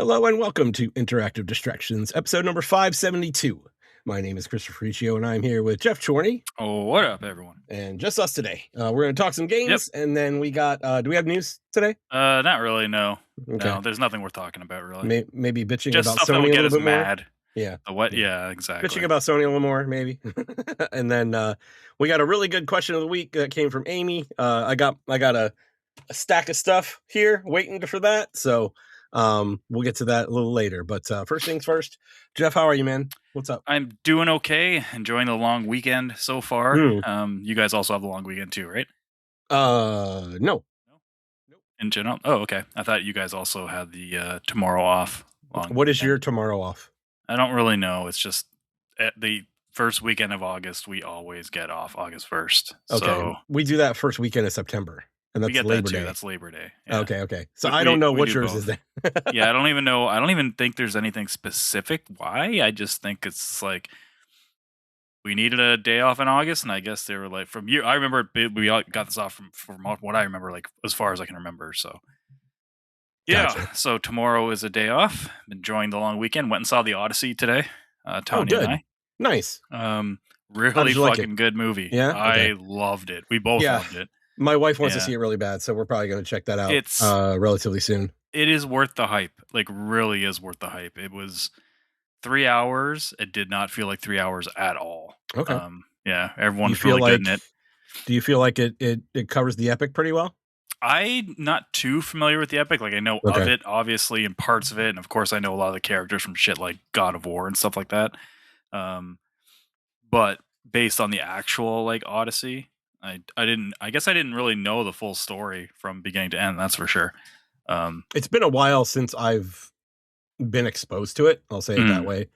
Hello and welcome to Interactive Distractions, episode number 572. My name is Christopher Riccio, and I'm here with Geoff Chorney. Oh, what up, everyone? And just us today. We're going to talk some games, Yep. and then we got, do we have news today? Not really, no. Okay. No, there's nothing worth talking about, really. Maybe bitching Just about stuff that Sony will a get little us bit more? mad. Yeah. The what? Yeah, exactly. Bitching about Sony a little more, maybe. And then we got a really good question of the week that came from Amy. I got a stack of stuff here waiting for that, so we'll get to that a little later. But first things first, Geoff, how are you, man? What's up? I'm doing okay. Enjoying the long weekend so far. You guys also have a long weekend too, right? No. In general? Oh, okay. I thought you guys also had the tomorrow off. What is your tomorrow off? I don't really know. It's just at the first weekend of August, we always get off August 1st. Okay. So we do that first weekend of September. And that's we get Labor that too. Day. That's Labor Day. Yeah. Okay. So I don't know what yours is then. Yeah, I don't even know. I don't even think there's anything specific why. I just think it's like we needed a day off in August, and I guess they were like from you. I remember we all got this off from what I remember, like as far as I can remember. So yeah, Gotcha. so tomorrow is a day off. Enjoying the long weekend. Went and saw the Odyssey today. Tanya good. and I. Nice. Really you like fucking good movie. Yeah? Okay. I loved it. We both loved it. My wife wants to see it really bad, so we're probably going to check that out It's relatively soon. It is worth the hype. Like, really is worth the hype. It was 3 hours. It did not feel like 3 hours at all. Okay. Yeah, everyone's really good in it. Do you feel like it covers the epic pretty well? I'm not too familiar with the epic. Like, I know of it, obviously, and parts of it. And, of course, I know a lot of the characters from shit like God of War and stuff like that. But based on the actual, like, Odyssey, I guess I didn't really know the full story from beginning to end. That's for sure. It's been a while since I've been exposed to it. I'll say it that way.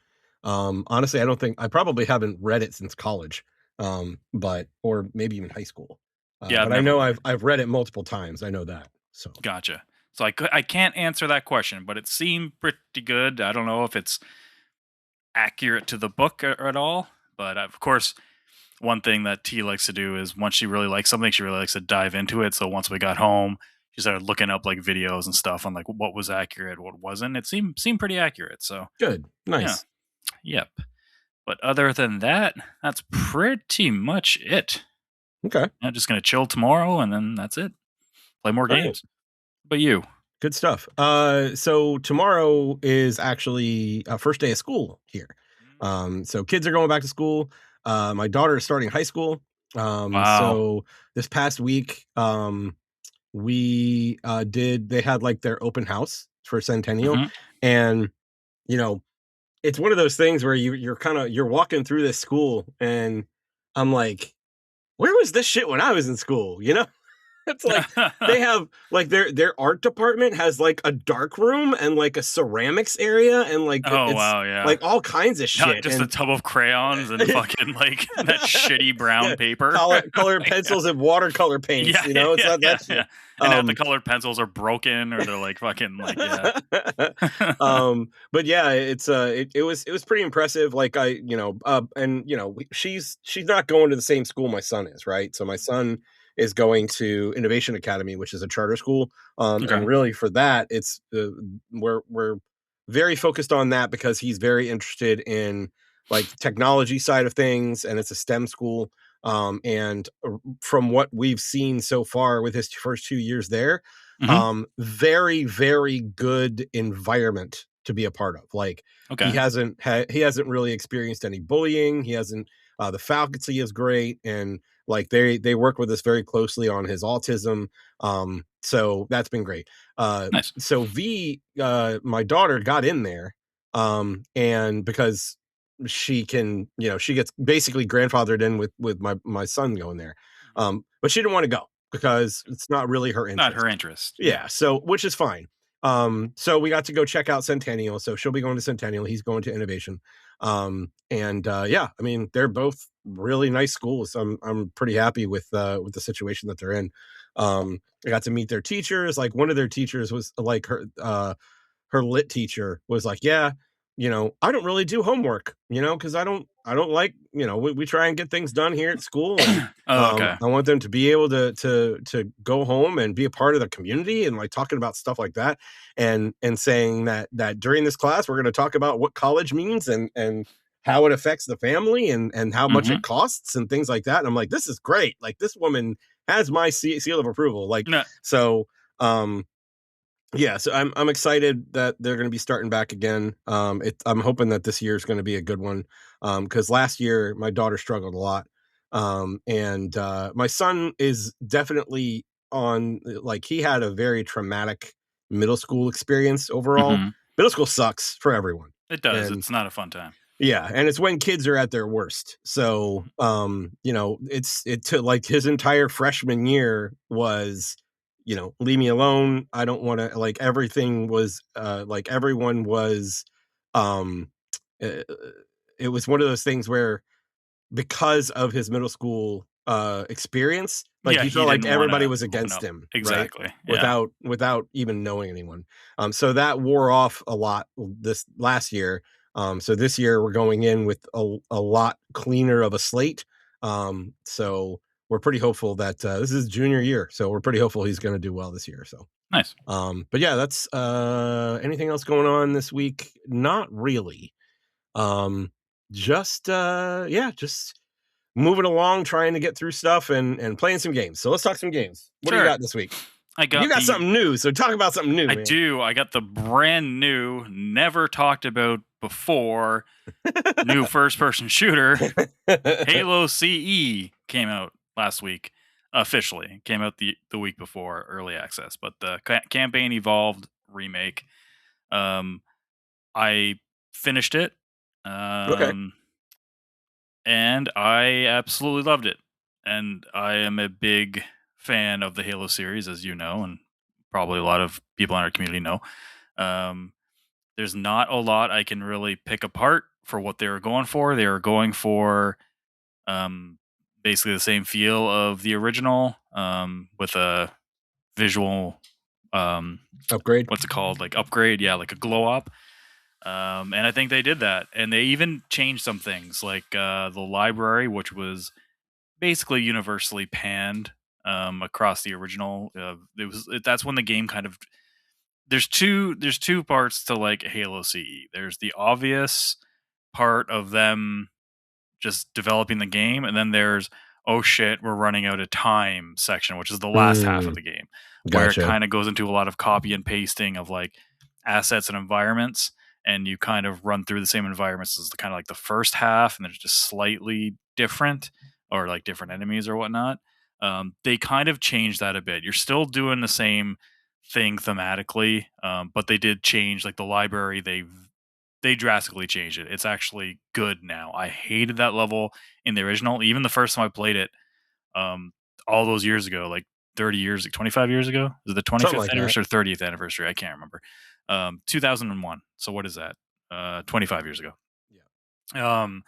Honestly, I probably haven't read it since college, or maybe even high school. But I know I've read it multiple times. I know that. So gotcha. So I can't answer that question, but it seemed pretty good. I don't know if it's accurate to the book at all, but of course, one thing that T likes to do is once she really likes something, she really likes to dive into it. So once we got home, she started looking up like videos and stuff on like what was accurate, what wasn't. It seemed pretty accurate. So good, nice, yeah. Yep. But other than that, that's pretty much it. Okay, I'm just gonna chill tomorrow, and then that's it. Play more games. But you? Good stuff. So tomorrow is actually first day of school here. So kids are going back to school. My daughter is starting high school. Wow. So this past week, they had like their open house for Centennial. And, it's one of those things where you're walking through this school and I'm like, where was this shit when I was in school? It's like they have like their art department has like a dark room and like a ceramics area and like like all kinds of shit. Not just a tub of crayons and fucking like that shitty brown paper, colored pencils and watercolor paints. It's not that shit. And half the colored pencils are broken or they're like fucking like but yeah, it was pretty impressive. Like she's not going to the same school my son is, right? So my son is going to Innovation Academy, which is a charter school. And really for that, it's we're very focused on that because he's very interested in like technology side of things, and it's a STEM school. And from what we've seen so far with his first 2 years there, very, very good environment to be a part of. Like he hasn't really experienced any bullying. He hasn't, the faculty is great. And like they work with us very closely on his autism. So that's been great. Nice. So my daughter got in there, and because she can, she gets basically grandfathered in with my son going there. But she didn't want to go because it's not really her interest. Not her interest. Yeah. So, which is fine. So we got to go check out Centennial. So she'll be going to Centennial. He's going to Innovation. I mean, they're both really nice schools. I'm pretty happy with the situation that they're in. I got to meet their teachers. Like one of their teachers was like her lit teacher was like, yeah, I don't really do homework, because I don't like, we try and get things done here at school, and Oh, okay. I want them to be able to go home and be a part of the community, and like talking about stuff like that, and saying that during this class we're going to talk about what college means, and how it affects the family, and how much Mm-hmm. it costs and things like that. And I'm like, this is great. Like, this woman has my seal of approval. Like, No. so um yeah, so I'm excited that they're going to be starting back again. I'm hoping that this year is going to be a good one, because last year my daughter struggled a lot, and my son is definitely on, like, he had a very traumatic middle school experience overall. Mm-hmm. Middle school sucks for everyone, It does. and It's not a fun time. yeah, and it's when kids are at their worst. So, it took, like, his entire freshman year was, leave me alone. I don't want to, like, everything was like, everyone was um uh, it was one of those things where, because of his middle school experience, like, Yeah, he he felt like didn't want everybody to was open against up. him, right? Exactly. Yeah. Without even knowing anyone. So that wore off a lot this last year. So this year we're going in with a lot cleaner of a slate. So we're pretty hopeful that this is junior year. So we're pretty hopeful he's going to do well this year. So Nice. but yeah, that's anything else going on this week? Not really. Um just moving along, trying to get through stuff, and playing some games. So let's talk some games. What do you Sure. got this week? I You got got the something new, so talk about something new, I man. do. I got the brand new, never talked about before, new first person shooter. Halo CE came out last week. Officially came out the week before early access, but the campaign evolved remake. Um, I finished it, Okay. um, and I absolutely loved it. And I am a big fan of the Halo series, as you know, and probably a lot of people in our community know. Um, there's not a lot I can really pick apart for what they were going for. They were going for um, basically the same feel of the original, with a visual, um, Upgrade. what's it called, like upgrade, yeah, like a glow up. And I think they did that, and they even changed some things, like the library, which was basically universally panned across the original. That's when the game kind of, there's two parts to like Halo CE. There's the obvious part of them just developing the game, and then there's, oh shit, we're running out of time section, which is the last half of Mm, the game, where it gotcha. kind of goes into a lot of copy and pasting of like assets and environments, and you kind of run through the same environments as the kind of like the first half, and they're just slightly different, or like different enemies or whatnot. They kind of changed that a bit. You're still doing the same thing thematically, but they did change like the library. They drastically changed it. It's actually good now. I hated that level in the original. Even the first time I played it, um, all those years ago, like 30 years, 25 years ago, is it the Something 25th like that. anniversary or 30th anniversary? I can't remember. 2001. So what is that? 25 years ago. Yeah. Um,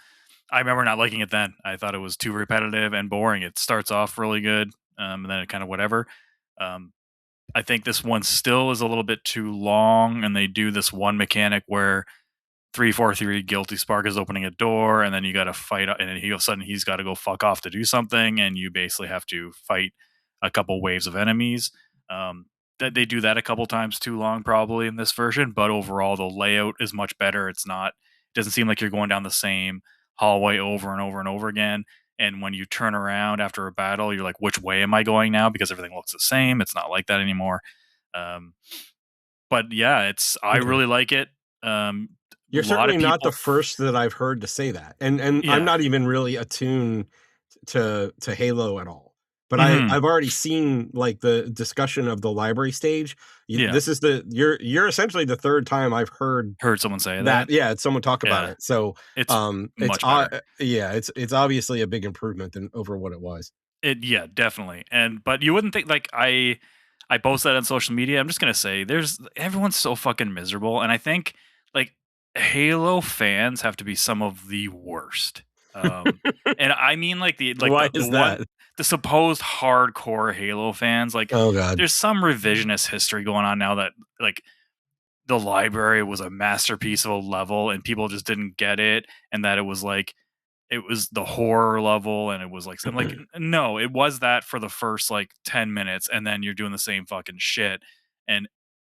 I remember not liking it then. I thought it was too repetitive and boring. It starts off really good, and then it kind of whatever. Um, I think this one still is a little bit too long, and they do this one mechanic where 343 guilty spark is opening a door, and then you got to fight, and then all of a sudden he's got to go fuck off to do something, and you basically have to fight a couple waves of enemies. That they do that a couple times too long probably in this version, but overall the layout is much better. It doesn't seem like you're going down the same hallway over and over and over again, and when you turn around after a battle, you're like, which way am I going now, because everything looks the same. It's not like that anymore. um, but yeah, I Okay. really like it. um, a You're lot of certainly not the people. first that I've heard to say that, and I'm Yeah. not even really attuned to Halo at all. But Mhm. I've already seen, like, the discussion of the library stage. Yeah. This is you're essentially the third time I've heard Heard someone say that. that. Yeah, someone talk about Yeah. it. So It's it's much better. yeah, it's obviously a big improvement than over what it was. Yeah, definitely. And but you wouldn't think, like, I post that on social media. I'm just gonna say there's everyone's so fucking miserable, and I think like Halo fans have to be some of the worst. And I mean like Why the is one, that? the supposed hardcore Halo fans, like Oh god. there's some revisionist history going on now that like the library was a masterpiece of a level and people just didn't get it, and that it was like it was the horror level and it was like I'm like no, it was that for the first like 10 minutes and then you're doing the same fucking shit, and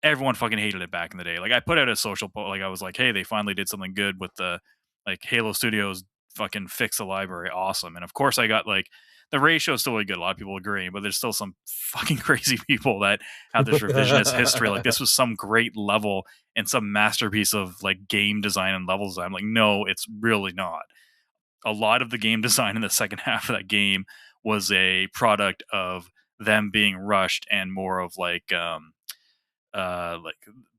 everyone fucking hated it back in the day. Like I put out a social post, like I was like, hey, they finally did something good with the like Halo Studios fucking fix the library, awesome. And of course I got like the ratio is still really good. A lot of people agree, but there's still some fucking crazy people that have this revisionist history. Like this was some great level and some masterpiece of like game design and level design. I'm like, no, it's really not. A lot of the game design in the second half of that game was a product of them being rushed and more of like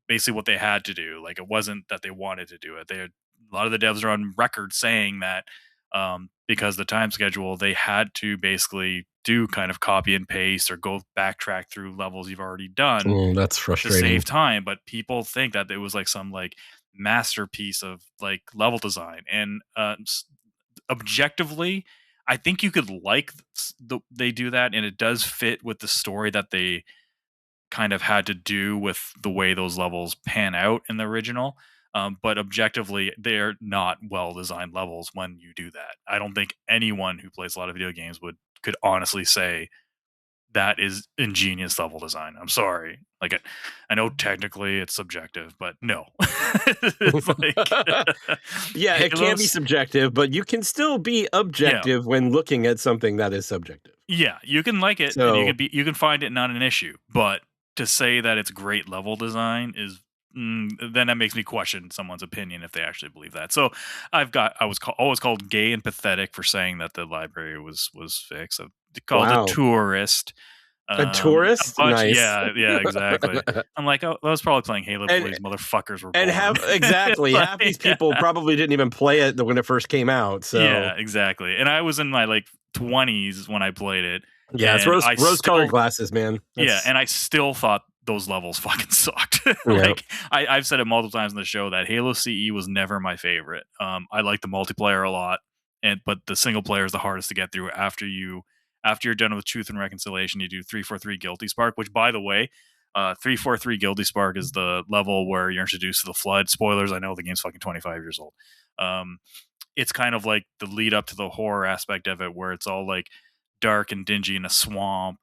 basically what they had to do. Like it wasn't that they wanted to do it. They had, a lot of the devs are on record saying that because the time schedule, they had to basically do kind of copy and paste or go backtrack through levels you've already done That's to frustrating. save time. But people think that it was like some like masterpiece of like level design and objectively. I think you could like they do that, and it does fit with the story that they kind of had to do with the way those levels pan out in the original. But objectively, they're not well designed levels when you do that. I don't think anyone who plays a lot of video games could honestly say that is ingenious level design. I'm sorry. Like I know technically it's subjective, but no. It's like Yeah, it can be Halos. subjective, but you can still be Yeah. objective when looking at something that is subjective. Yeah, you can like it and So, you can find it not an issue, but to say that it's great level design is then that makes me question someone's opinion if they actually believe that. So always called gay and pathetic for saying that the library was fixed. I've called a wow. tourist. A A tourist? bunch, Nice. yeah, exactly. I'm like, oh, I was probably playing Halo before And these motherfuckers were and born. have exactly, half these Like, people probably didn't even play it when it first came out, so yeah, exactly. And I was in my like 20s when I played it, yeah, it's and I rose-colored still glasses, man. yeah, That's and I still thought those levels fucking sucked. yeah. Like I've said it multiple times in the show that Halo CE was never my favorite. I like the multiplayer a lot, and but the single player is the hardest to get through after you're done with Truth and Reconciliation. You do 343 Guilty Spark, which by the way, 343 Guilty Spark is the level where you're introduced to the Flood. Spoilers, I know the game's fucking 25 years old. Um, it's kind of like the lead up to the horror aspect of it, where it's all like dark and dingy in a swamp.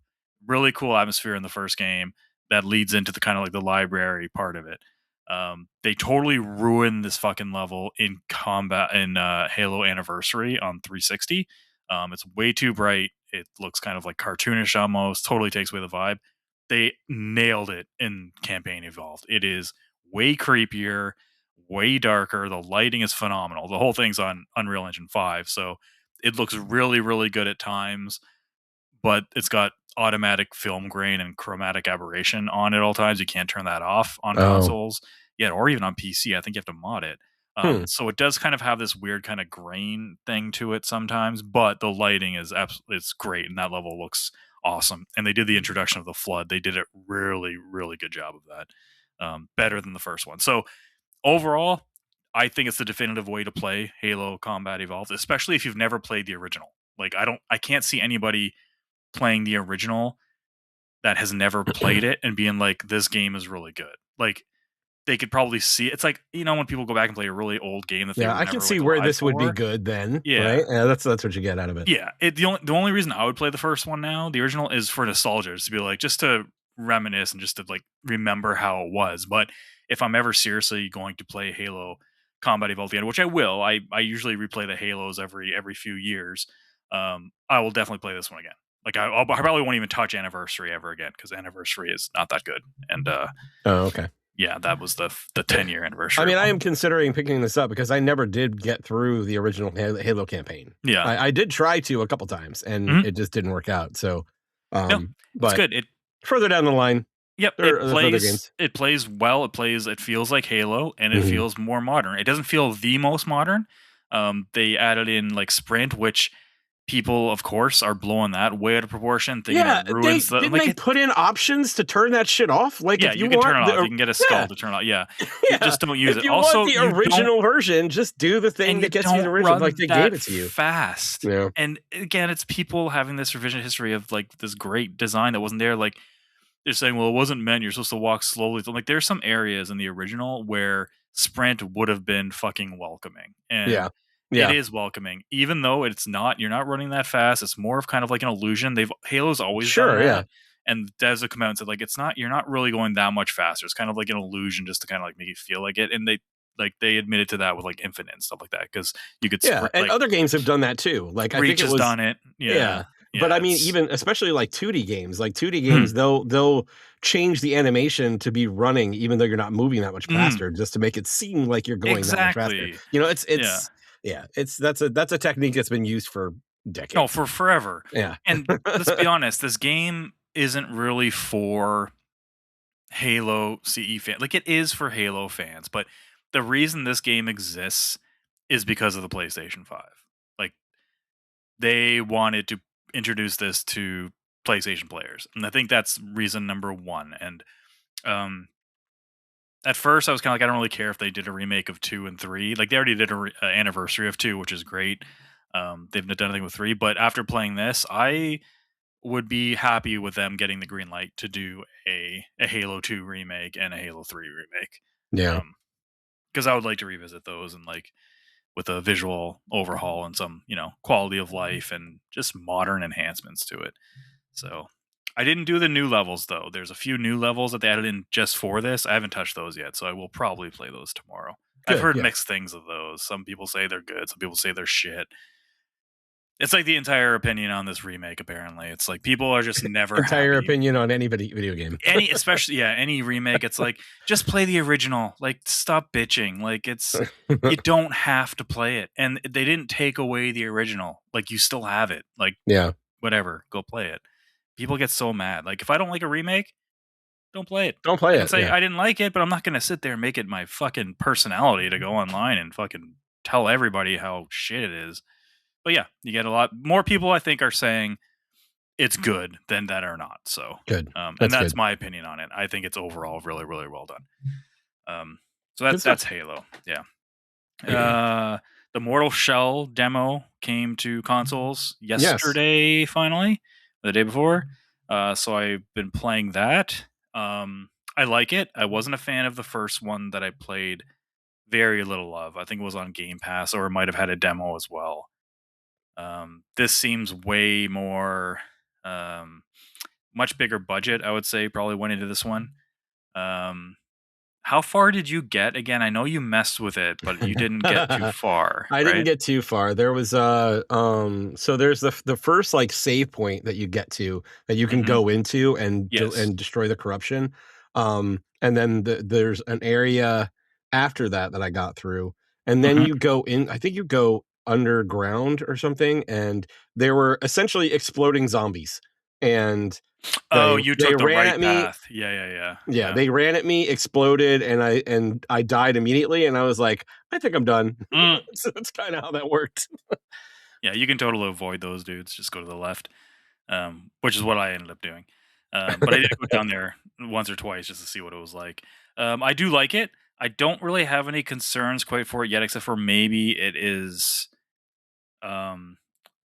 Really cool atmosphere in the first game that leads into the kind of like the library part of it. They totally ruined this fucking level in combat in Halo Anniversary on 360. It's way too bright. It looks kind of like cartoonish almost. Totally takes away the vibe. They nailed it in Campaign Evolved. It is way creepier, way darker. The lighting is phenomenal. The whole thing's on Unreal Engine 5, so it looks really, really good at times, but it's got automatic film grain and chromatic aberration on at all times. You can't turn that off on Oh. consoles yet, or even on PC. I think you have to mod it. Hmm. So it does kind of have this weird kind of grain thing to it sometimes, but the lighting is it's great, and that level looks awesome. And they did the introduction of the flood. They did a really, really good job of that. Better than the first one. So overall, I think it's the definitive way to play Halo Combat Evolved, especially if you've never played the original. Like I can't see anybody playing the original that has never played it and being like, this game is really good. Like they could probably see it's like, when people go back and play a really old game that they Yeah, were I can never see like where alive this would be for. good then, Yeah. right? Yeah, that's what you get out of it. Yeah. The only reason I would play the first one now, the original, is for nostalgia, just to be like, just to reminisce and just to like remember how it was. But if I'm ever seriously going to play Halo Combat Evolved again, which I will, I usually replay the Halos every few years. I will definitely play this one again. Like I probably won't even touch Anniversary ever again because Anniversary is not that good. And Oh, okay. yeah, that was the 10-year I anniversary mean, I one. am considering picking this up because I never did get through the original Halo campaign. Yeah. I did try to a couple times, and Mhm. it just didn't work out. So, No, it's but good. further down the line, Yep, there are further games. it plays well, it feels like Halo, and it Mhm. feels more modern. It doesn't feel the most modern. They added in like sprint, which people, of course, are blowing that way out of proportion, thinking it Yeah, ruins the didn't like they it. put in options to turn that shit off? Like, Yeah, if you you can turn want it off. the You can get a skull yeah, to turn it off. Yeah, you yeah, just don't use if it. you want Also, the original version, just do the thing you that gets you the don't original, like, run they gave that it to you. fast. Yeah. And again, it's people having this revision history of like this great design that wasn't there. Like they're saying, well, it wasn't meant. You're supposed to walk slowly. I'm like, there's some areas in the original where sprint would have been fucking welcoming, and Yeah. it Yeah. is welcoming, even though it's not. You're not running that fast. It's more of kind of like an illusion. Halo's always done Sure, yeah. that, and Devs have come out and said like it's not. You're not really going that much faster. It's kind of like an illusion just to kind of like make you feel like it. And they admitted to that with like Infinite and stuff like that because you could Yeah, sprint and like other games have done that too. Like, I think Reach it has was done it. yeah, Yeah, but I yeah. mean, It's even especially like 2D games, like 2D mm, games, they'll change the animation to be running even though you're not moving that much mm, faster just to make it seem like you're going that much faster. exactly. You know, Yeah. it's yeah, it's that's a technique that's been used for No, decades. for forever. Yeah. And let's be honest, this game isn't really for Halo CE fan. Like it is for Halo fans, but the reason this game exists is because of the PlayStation 5. Like they wanted to introduce this to PlayStation players. And I think that's reason number 1. And um at first I was kind of like I don't really care if they did a remake of 2 and 3. Like they already did a anniversary of 2, which is great. They've not done anything with 3, but after playing this, I would be happy with them getting the green light to do a Halo 2 remake and a Halo 3 remake. Yeah. Because I would like to revisit those and like with a visual overhaul and some, quality of life and just modern enhancements to it. So I didn't do the new levels though. There's a few new levels that they added in just for this. I haven't touched those yet, so I will probably play those tomorrow. I've Good, heard yeah. mixed things of those. Some people say they're good, some people say they're shit. It's like the entire opinion on this remake, apparently. It's like people are just never Entire happy. opinion on any video game. Especially, yeah, any remake, it's like, just play the original. Like, stop bitching. Like, you don't have to play it. And they didn't take away the original. Like, you still have it. Like, Yeah. whatever, go play it. People get so mad. Like, if I don't like a remake, don't play it. Don't play I can it, say yeah. I didn't like it, but I'm not going to sit there and make it my fucking personality to go online and fucking tell everybody how shit it is. But yeah, you get a lot more people I think are saying it's good than that are not. So, Good. and That's that's good. my opinion on it. I think it's overall really, really well done. So Good that's stuff. Halo. Yeah. The Mortal Shell demo came to consoles Yes. yesterday, finally, the day before. So I've been playing that. I like it. I wasn't a fan of the first one that I played very little of. I think it was on Game Pass, or it might have had a demo as well. This seems way more, um, much bigger budget. I would say probably went into this one. Um, how far did you get again? I know you messed with it, but you didn't get too far, I didn't right? get too far. There was so there's the first like save point that you get to that you can Hmm. go into Yes. and destroy the corruption. And then there's an area after that that I got through. And then Hmm. you go in, I think you go underground or something, and there were essentially exploding zombies. And Oh, you they took the ran right at me. path. Yeah, yeah, yeah, Yeah, yeah. they ran at me, exploded, and I died immediately, and I was like, "I think I'm done." Mm. So that's kinda how that worked. Yeah, you can totally avoid those dudes. Just go to the left, which is what I ended up doing. But I did go down there once or twice just to see what it was like. I do like it. I don't really have any concerns quite for it yet, except for maybe it is. Um,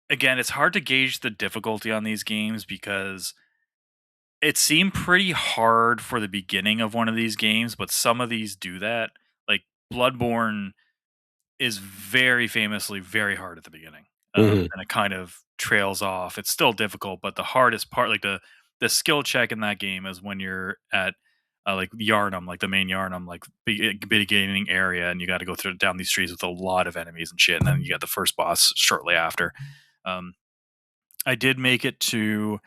Again, it's hard to gauge the difficulty on these games because it seemed pretty hard for the beginning of one of these games, but some of these do that. Like Bloodborne is very famously very hard at the beginning, Mhm. and it kind of trails off. It's still difficult, but the hardest part, like the skill check in that game, is when you're at like Yarnum, like the main Yarnum, like beginning area, and you got to go through down these streets with a lot of enemies and shit, and then you got the first boss shortly after. Um, I did make it to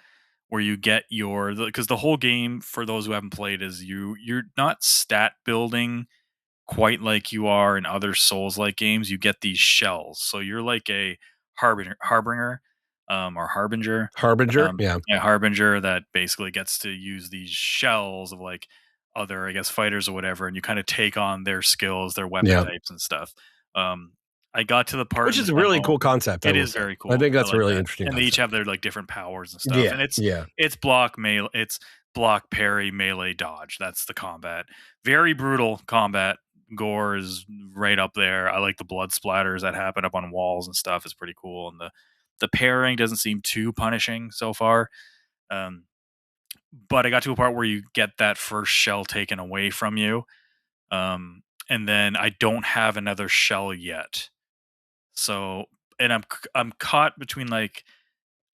where you get your because the whole game, for those who haven't played, is you're not stat building quite like you are in other Souls like games. You get these shells, so you're like a harbinger, or harbinger, Harbinger? Yeah. a harbinger that basically gets to use these shells of like other, I guess, fighters or whatever, and you kind of take on their skills, their weapon Yeah. types and stuff. Um, I got to the part Which in is the a really demo. cool concept, I It will is say. very I cool. think I that's a like really that, interesting and they each concept. have their like different powers and stuff. And Yeah, yeah. it's block melee, it's block, parry, melee, dodge. That's the combat. Very brutal combat. Gore is right up there. I like the blood splatters that happen up on walls and stuff. Is pretty cool, and the pairing doesn't seem too punishing so far. Um, but I got to a part where you get that first shell taken away from you, and then I don't have another shell yet. So, and I'm caught between like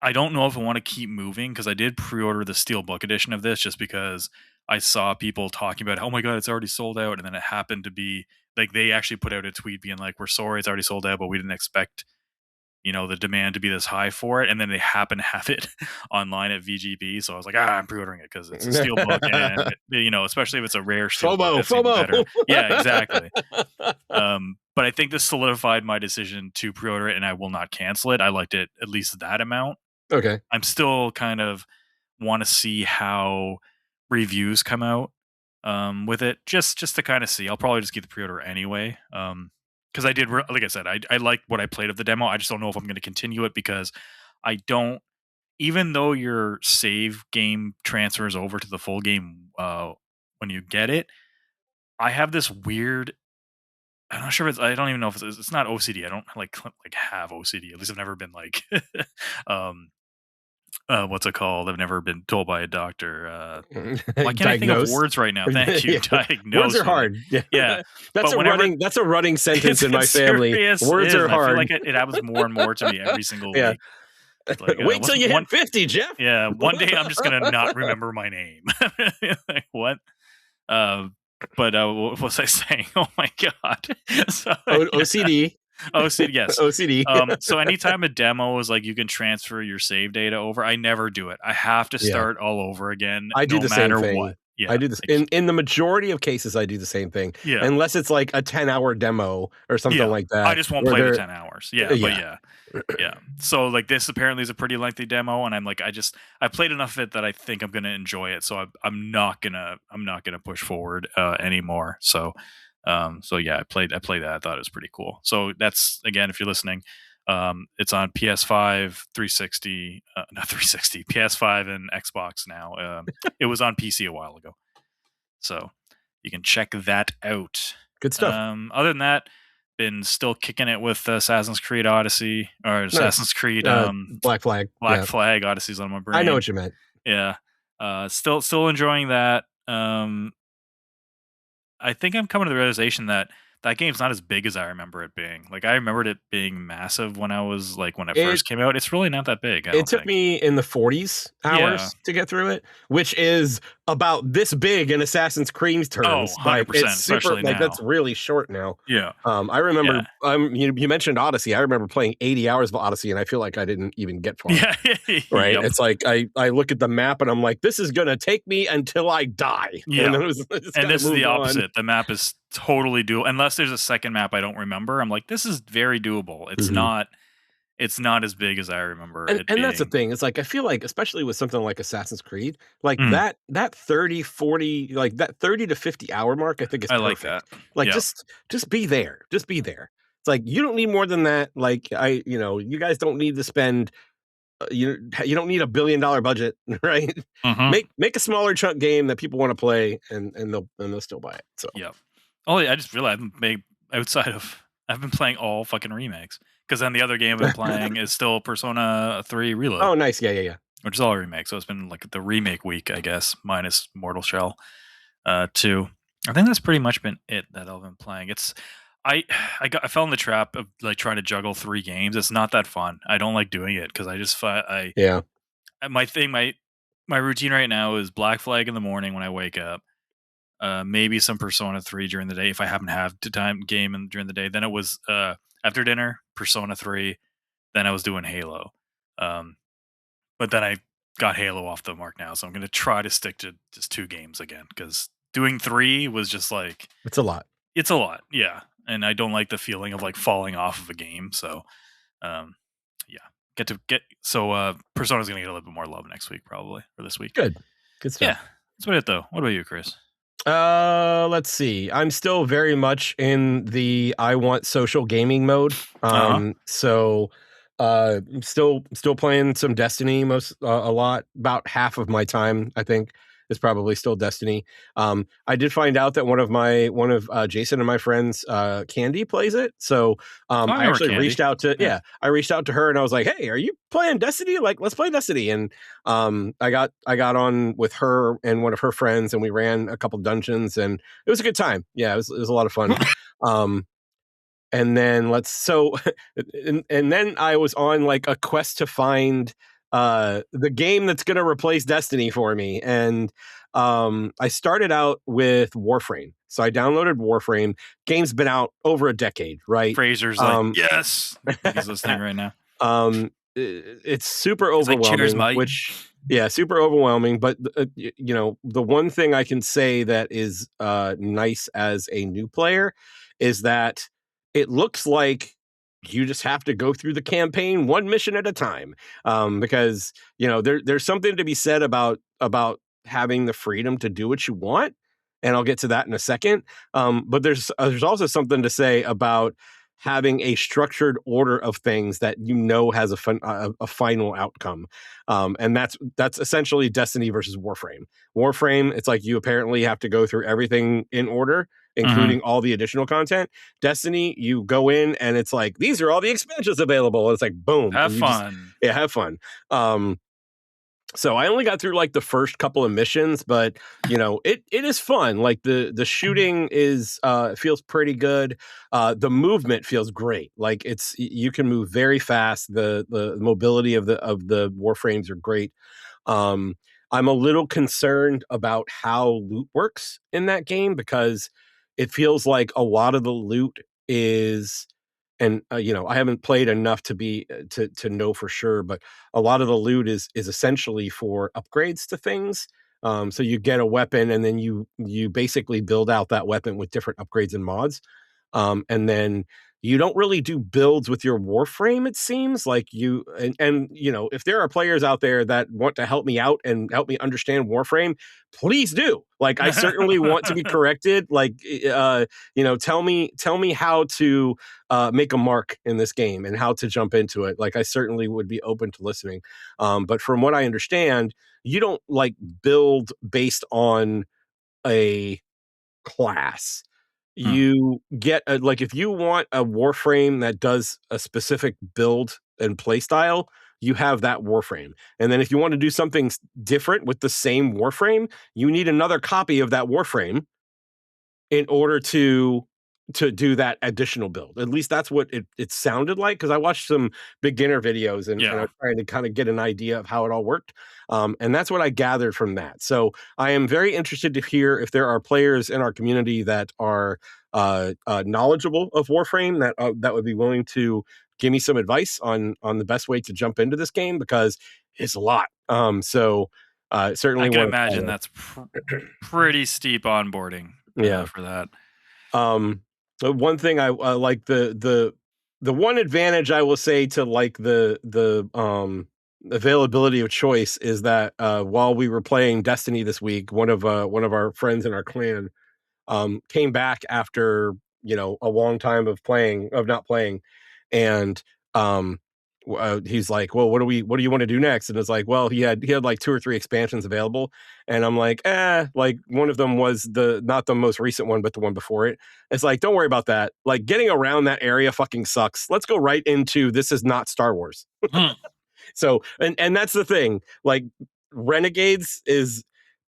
I don't know if I want to keep moving because I did pre-order the Steelbook edition of this just because I saw people talking about, oh my god, it's already sold out, and then it happened to be like they actually put out a tweet being like, we're sorry, it's already sold out, but we didn't expect the demand to be this high for it, and then they happen to have it online at VGB. So I was like, I'm pre-ordering it because it's a Steelbook, and especially if it's a rare Steelbook, that's even better. Yeah, exactly. But I think this solidified my decision to pre-order it, and I will not cancel it. I liked it at least that amount. Okay. I'm still kind of want to see how reviews come out with it, just to kind of see. I'll probably just get the pre-order anyway. Because I did, like I said, I liked what I played of the demo. I just don't know if I'm going to continue it because I don't. Even though your save game transfers over to the full game when you get it, I have this weird. I'm not sure if it's. I don't even know if it's not OCD. I don't like have OCD. At least I've never been like, what's it called? I've never been told by a doctor. Why can't I think of words right now? Thank you. Yeah. Diagnosed. Words are hard. Yeah. That's a running sentence in my family. Words are hard. I feel like it happens more and more to me every single week. Like, wait till you hit 50, Geoff. Yeah. One day I'm just gonna not remember my name. Like what? But what was I saying? Oh my god. So, OCD. OCD, yes. OCD. So anytime a demo is like you can transfer your save data over, I never do it. I have to start all over again. I do the same thing. What. Yeah, I do this in the majority of cases. I do the same thing. Yeah, unless it's like a 10-hour demo or something like that. I just won't play the 10 hours. Yeah, but yeah. So like this apparently is a pretty lengthy demo, and I'm like, I played enough of it that I think I'm gonna enjoy it. So I'm not gonna push forward anymore. So yeah, I played that. I thought it was pretty cool. So that's, again, if you're listening, it's on PS5, 360, not 360, PS5 and Xbox now. It was on PC a while ago, so you can check that out. Good stuff. Other than that, been still kicking it with Assassin's Creed Odyssey or Assassin's Creed Black Flag. Black Flag Odyssey's on my brain. I know what you meant. Yeah, still enjoying that. I think I'm coming to the realization that game's not as big as I remember it being. Like, I remembered it being massive when it first came out. It's really not that big. It took me in the 40s hours to get through it, which is about this big in Assassin's Creed terms. Oh, 100%, it's super, especially now. That's really short now. Yeah. I remember, you mentioned Odyssey. I remember playing 80 hours of Odyssey, and I feel like I didn't even get far. Yeah. Right? Yep. It's like, I look at the map, and I'm like, this is going to take me until I die. Yeah. And, this is the opposite. The map is totally doable. Unless there's a second map I don't remember, I'm like, this is very doable. It's not as big as I remember it being. And that's the thing. It's like, I feel like, especially with something like Assassin's Creed, like that 30, 40, like that 30 to 50 hour mark, I think is perfect. Like that. Like, just be there. Just be there. It's like, you don't need more than that. Like, you guys don't need to spend, you don't need $1 billion budget, right? Make a smaller chunk game that people want to play, and they'll still buy it. So yeah. Oh, I just realized I've been playing all fucking remakes, because then the other game I've been playing is still Persona 3 Reload. Oh, nice. Yeah. Which is all a remake. So it's been like the remake week, I guess, minus Mortal Shell 2. I think that's pretty much been it that I've been playing. I fell in the trap of like trying to juggle 3 games. It's not that fun. I don't like doing it because I just my routine right now is Black Flag in the morning when I wake up. Maybe some Persona 3 during the day if I happen to have time game during the day. Then it was after dinner, Persona 3. Then I was doing Halo. But then I got Halo off the mark now, so I'm going to try to stick to just 2 games again, because doing 3 was just like... It's a lot. It's a lot, yeah. And I don't like the feeling of like falling off of a game, so Persona's going to get a little bit more love next week, probably, or this week. Good stuff. Yeah, that's about it, though. What about you, Chris? Let's see. I'm still very much in the I want social gaming mode. So I'm still playing some Destiny a lot, about half of my time, I think. probably still Destiny. I did find out that one of Jason and my friends, Candy, plays it. So I I remember actually Candy. reached out to I reached out to her and I was like, hey, are you playing Destiny? Like, let's play Destiny. And I got on with her and one of her friends, and we ran a couple dungeons, and it was a good time. Yeah, it was a lot of fun. And then and then I was on like a quest to find the game that's going to replace Destiny for me. And I started out with Warframe. So I downloaded Warframe. Game's been out over a decade, right? Fraser's like, yes. I think he's listening right now. It's super He's like, cheers, overwhelming, mate. super overwhelming. But you know, the one thing I can say that is nice as a new player is that it looks like you just have to go through the campaign one mission at a time. Because you know, there's something to be said about having the freedom to do what you want, and I'll get to that in a second. But there's also something to say about having a structured order of things that you know has a final outcome. And that's essentially Destiny versus Warframe. Warframe, it's like you apparently have to go through everything in order, including all the additional content. Destiny, you go in and it's like, these are all the expansions available. And it's like, boom. Have and you fun. have fun. So I only got through like the first couple of missions, but you know, it is fun. Like the shooting is feels pretty good. The movement feels great. Like you can move very fast. The mobility of the Warframes are great. I'm a little concerned about how loot works in that game, because it feels like a lot of the loot is, and you know, I haven't played enough to be to know for sure, but a lot of the loot is essentially for upgrades to things. So you get a weapon and then you basically build out that weapon with different upgrades and mods. And then you don't really do builds with your Warframe, it seems like and you know, if there are players out there that want to help me out and help me understand Warframe, please do. Like, I certainly want to be corrected. Like, you know, tell me how to make a mark in this game and how to jump into it. Like, I certainly would be open to listening. But from what I understand, you don't like build based on a class. You get like, if you want a Warframe that does a specific build and play style, you have that Warframe. And then if you want to do something different with the same Warframe, you need another copy of that Warframe in order to do that additional build. At least that's what it sounded like, because I watched some beginner videos and I was trying to kind of get an idea of how it all worked. And that's what I gathered from that. So I am very interested to hear if there are players in our community that are knowledgeable of Warframe, that would be willing to give me some advice on the best way to jump into this game, because it's a lot. So certainly I can want imagine to that's pretty steep onboarding for that. One thing I like, the one advantage I will say to like the availability of choice is that while we were playing Destiny this week, one of our friends in our clan came back after, you know, a long time of not playing, and he's like, well, what do you want to do next? And it's like, well, he had like 2 or 3 expansions available, and I'm like, like, one of them was not the most recent one, but the one before it. It's like, don't worry about that. Like, getting around that area fucking sucks. Let's go right into, this is not Star Wars. So, and that's the thing. Like, Renegades is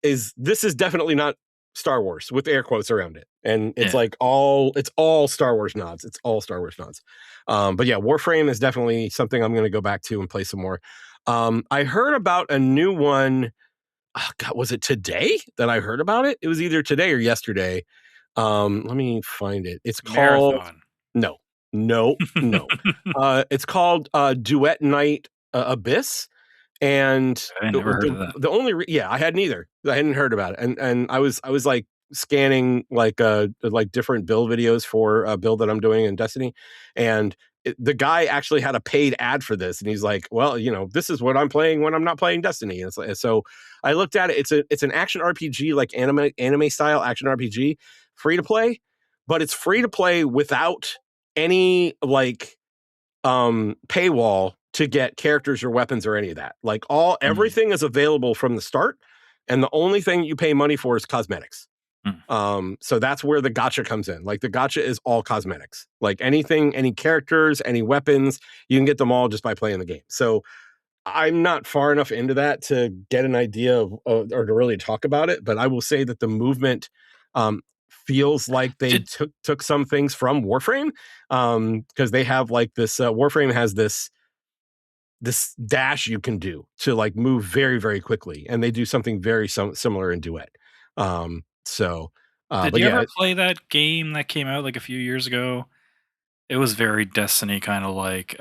this is definitely not Star Wars, with air quotes around it. And it's like it's all Star Wars nods. It's all Star Wars nods. But yeah, Warframe is definitely something I'm going to go back to and play some more. I heard about a new one. Oh God, was it today that I heard about it? It was either today or yesterday. Let me find it. It's called Marathon. no, no, no. It's called Duet Night Abyss. And I never heard of that. the only I hadn't either. I hadn't heard about it, and I was like scanning like different build videos for a build that I'm doing in Destiny, and the guy actually had a paid ad for this, and he's like, well, you know, this is what I'm playing when I'm not playing Destiny. And it's like, so I looked at it. It's an action RPG, like anime style action RPG, free to play, but it's free to play without any like paywall to get characters or weapons or any of that. Like, everything is available from the start, and the only thing you pay money for is cosmetics. Hmm. So that's where the gacha comes in. Like the gacha is all cosmetics. Like anything, any characters, any weapons, you can get them all just by playing the game. So I'm not far enough into that to get an idea of or to really talk about it, but I will say that the movement feels like they Did took some things from Warframe, because they have like this Warframe has this dash you can do to like move very very quickly, and they do something very similar in Duet. So did but you yeah, ever play that game that came out like a few years ago? It was very Destiny kind of like.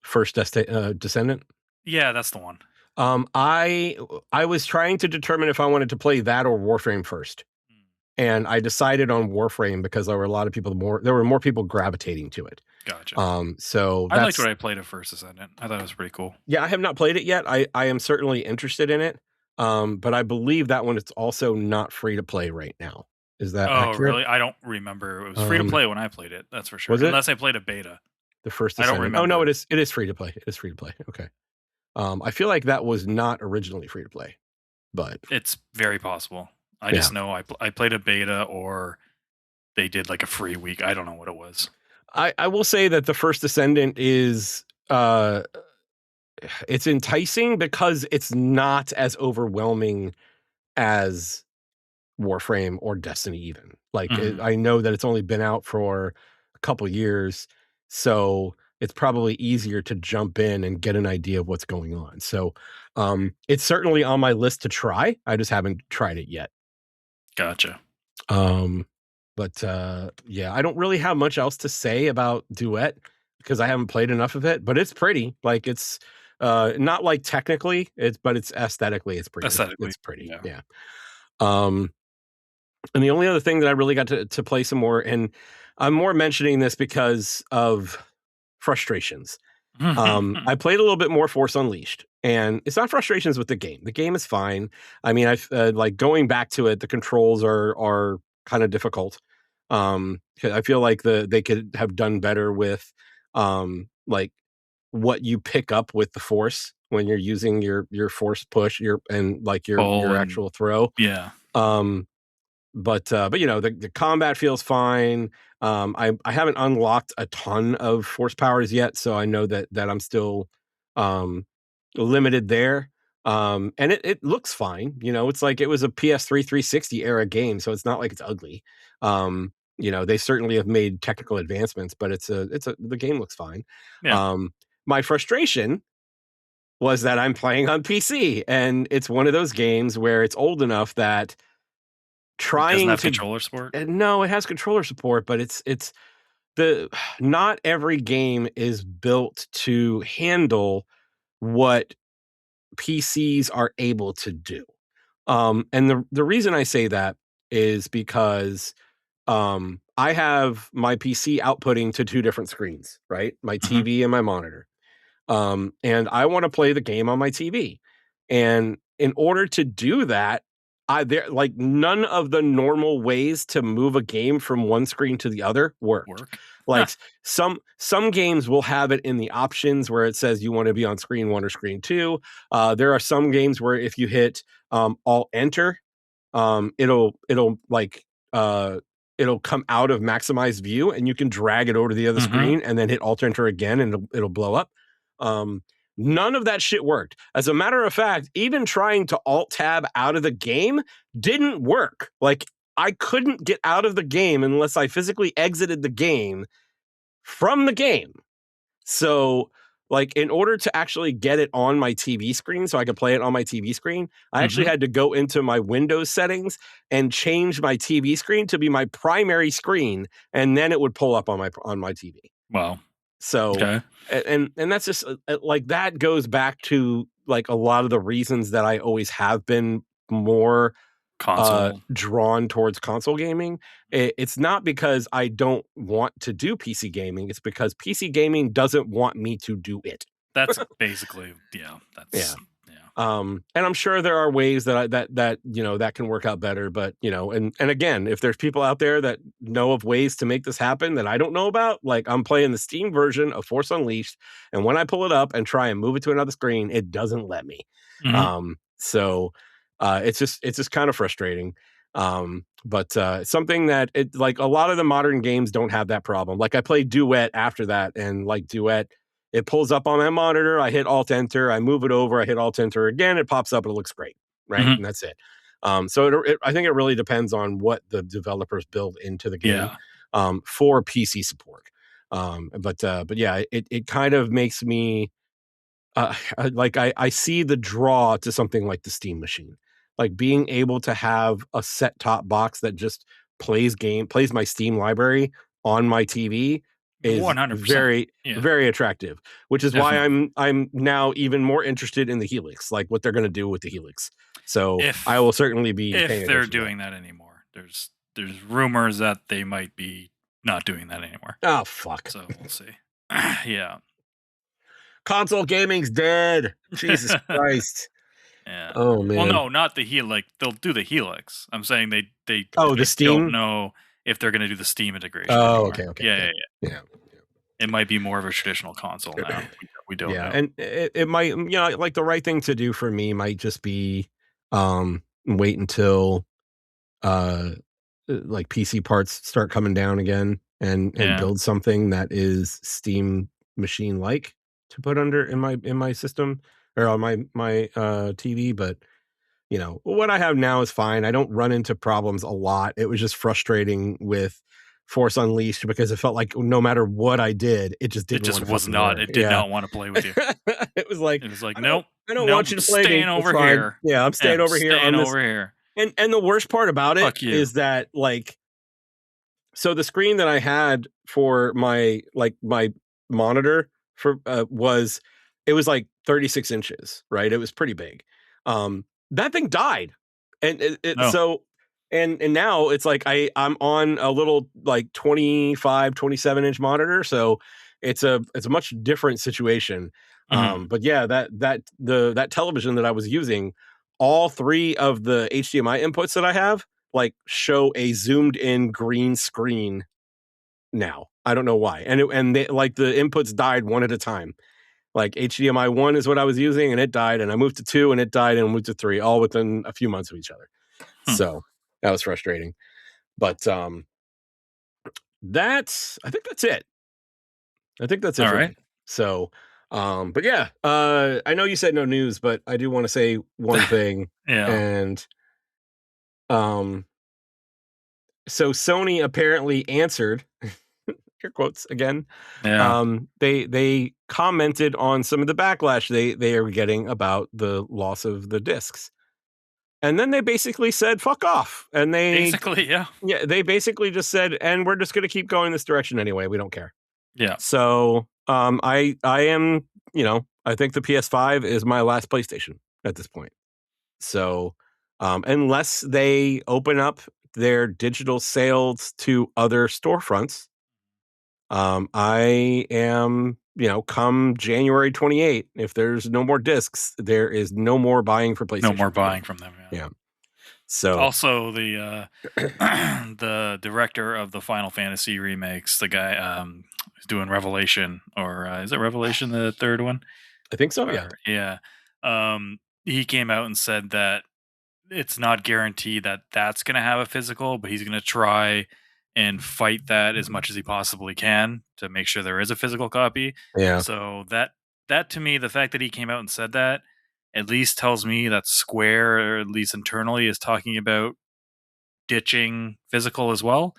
first Descendant. Yeah, that's the one. I was trying to determine if I wanted to play that or Warframe first. Hmm. And I decided on Warframe because there were a lot of people there were more people gravitating to it. Gotcha. So I liked that's what I played at First Ascendant. I thought it was pretty cool. yeah, I have not played it yet. I am certainly interested in it. But I believe that one it's also not free to play right now. Is that Oh, accurate? really? I don't remember. It was free to Um, play when I played it. That's for sure. was it Unless I played a beta. the first I don't Descendant? Oh no, remember. it is free to play. It is free to play. Okay. I feel like that was not originally free to play, but It's very possible. I yeah. just know I played a beta or they did like a free week. I don't know what it was. I will say that the first Descendant is it's enticing because it's not as overwhelming as Warframe or Destiny even. Like Hmm. I know that it's only been out for a couple years, so it's probably easier to jump in and get an idea of what's going on. So it's certainly on my list to try. I just haven't tried it yet. Gotcha. Um but yeah, I don't really have much else to say about Duet because I haven't played enough of it, but it's pretty. Like it's not like technically, but it's aesthetically Aesthetically, it's pretty. yeah. Yeah. Um and the only other thing that I really got to play some more, and I'm more mentioning this because of frustrations. I played a little bit more Force Unleashed, and it's not frustrations with the game. The game is fine. I mean, I like going back to it. The controls are kind of difficult. 'Cause I feel like they could have done better with like what you pick up with the Force when you're using your Force push, and like Pull your and actual throw. yeah. Um, but you know the combat feels fine. I haven't unlocked a ton of force powers yet, so I know that I'm still um limited there. And it looks fine. You know, it's like it was a PS3 360 era game, so it's not like it's ugly. You know, they certainly have made technical advancements, but the game looks fine. Yeah. Um, my frustration was that I'm playing on PC, and it's one of those games where it's old enough that It doesn't trying have to controller support. no, it has controller support, but it's the not every game is built to handle what PCs are able to do. And the reason I say that is because I have my PC outputting to two different screens, right? My Mhm. TV and my monitor. And I want to play the game on my TV. And in order to do that, there like none of the normal ways to move a game from one screen to the other worked. Work. Like some games will have it in the options where it says you want to be on screen one or screen two. There are some games where if you hit Alt Enter, it'll like it'll come out of maximized view and you can drag it over to the other Mhm. screen and then hit Alt Enter again and it'll blow up. Um, None of that shit worked. As a matter of fact, even trying to Alt Tab out of the game didn't work. Like I couldn't get out of the game unless I physically exited the game from the game. So, like, in order to actually get it on my TV screen so I could play it on my TV screen, I actually Mhm. had to go into my Windows settings and change my TV screen to be my primary screen, and then it would pull up on my TV. Wow. So, Okay. and that's just like that goes back to like a lot of the reasons that I always have been more Console. drawn towards console gaming. It's not because I don't want to do PC gaming, it's because PC gaming doesn't want me to do it. That's basically yeah. Yeah. That's yeah. And I'm sure there are ways that you know that can work out better, but you know, and again, if there's people out there that know of ways to make this happen that I don't know about, like I'm playing the Steam version of Force Unleashed, and when I pull it up and try and move it to another screen, it doesn't let me. Mhm. So it's just kind of frustrating. But something that it like a lot of the modern games don't have that problem. Like I played Duet after that, and like Duet, it pulls up on my monitor. I hit Alt Enter, I move it over, I hit Alt Enter again, it pops up, and it looks great, right? Mhm. And that's it. So I think it really depends on what the developers build into the game Yeah. for PC support. But yeah, it kind of makes me like I see the draw to something like the Steam machine, like being able to have a set top box that just plays my Steam library on my TV is 100%. very Yeah, very attractive, which is why definitely. I'm now even more interested in the Helix, like what they're going to do with the Helix. So I If will certainly be paying if they're attention to that. doing that anymore. There's rumors that they might be not doing that anymore. Oh fuck, So we'll see. Yeah. console gaming's dead. Jesus Christ. Yeah. Oh Well, man. no, not the Helix. They'll do the Helix. I'm saying they Oh, the I don't Steam. know if they're gonna do the Steam integration Oh, anymore. okay, okay, Yeah, yeah, okay. yeah. Yeah. It might be more of a traditional console now. We don't Yeah, know. and it might, like the right thing to do for me might just be wait until uh like PC parts start coming down again, and Yeah. build something that is Steam machine like to put under in my system or on my TV. But what I have now is fine. I don't run into problems a lot. It was just frustrating with Force Unleashed because it felt like no matter what I did, it just It didn't just want to was fucking not. work. It did Yeah. not wanna play with you. It was like, It was like, I don't "Nope, I don't want nope, you to play me. staying It's over fine. here. Yeah, I'm Yeah, staying I'm over here staying on this. over here. And the worst part about it Fuck you." is that like so the screen that I had for my monitor for was it was like 36 inches, right? It was pretty big. That thing died. And No. and now it's like I'm on a little like 25, 27-inch monitor, so it's a much different situation. Mhm. But yeah, that television that I was using, all three of the HDMI inputs that I have like show a zoomed in green screen now. I don't know why. And they, like the inputs died one at a time. Like HDMI 1 is what I was using and it died, and I moved to 2 and it died, and I moved to 3 all within a few months of each other. Hmm. So that was frustrating. But that's I think that's it. I think that's it for Alright. me. So but yeah, I know you said no news, but I do want to say one thing. Yeah. And um so Sony apparently answered air quotes again. Yeah. They commented on some of the backlash they are getting about the loss of the discs, and then they basically said "fuck off," and Basically, yeah. they basically just said, "And we're just going to keep going this direction anyway. We don't care." Yeah. So I am I think the PS5 is my last PlayStation at this point. So unless they open up their digital sales to other storefronts, I am, come January 28th, if there's no more discs, there is no more buying for No PlayStation more for me. buying from them, yeah. Yeah. So, Also, the, the director of the Final Fantasy remakes, the guy, who's doing Revelation or, is it Revelation, the 3rd one? I think so. Yeah. Or yeah. He came out and said that it's not guaranteed that that's gonna have a physical, but he's gonna try and fight that as much as he possibly can to make sure there is a physical copy. Yeah. So that to me, the fact that he came out and said that at least tells me that Square, or at least internally, is talking about ditching physical as well.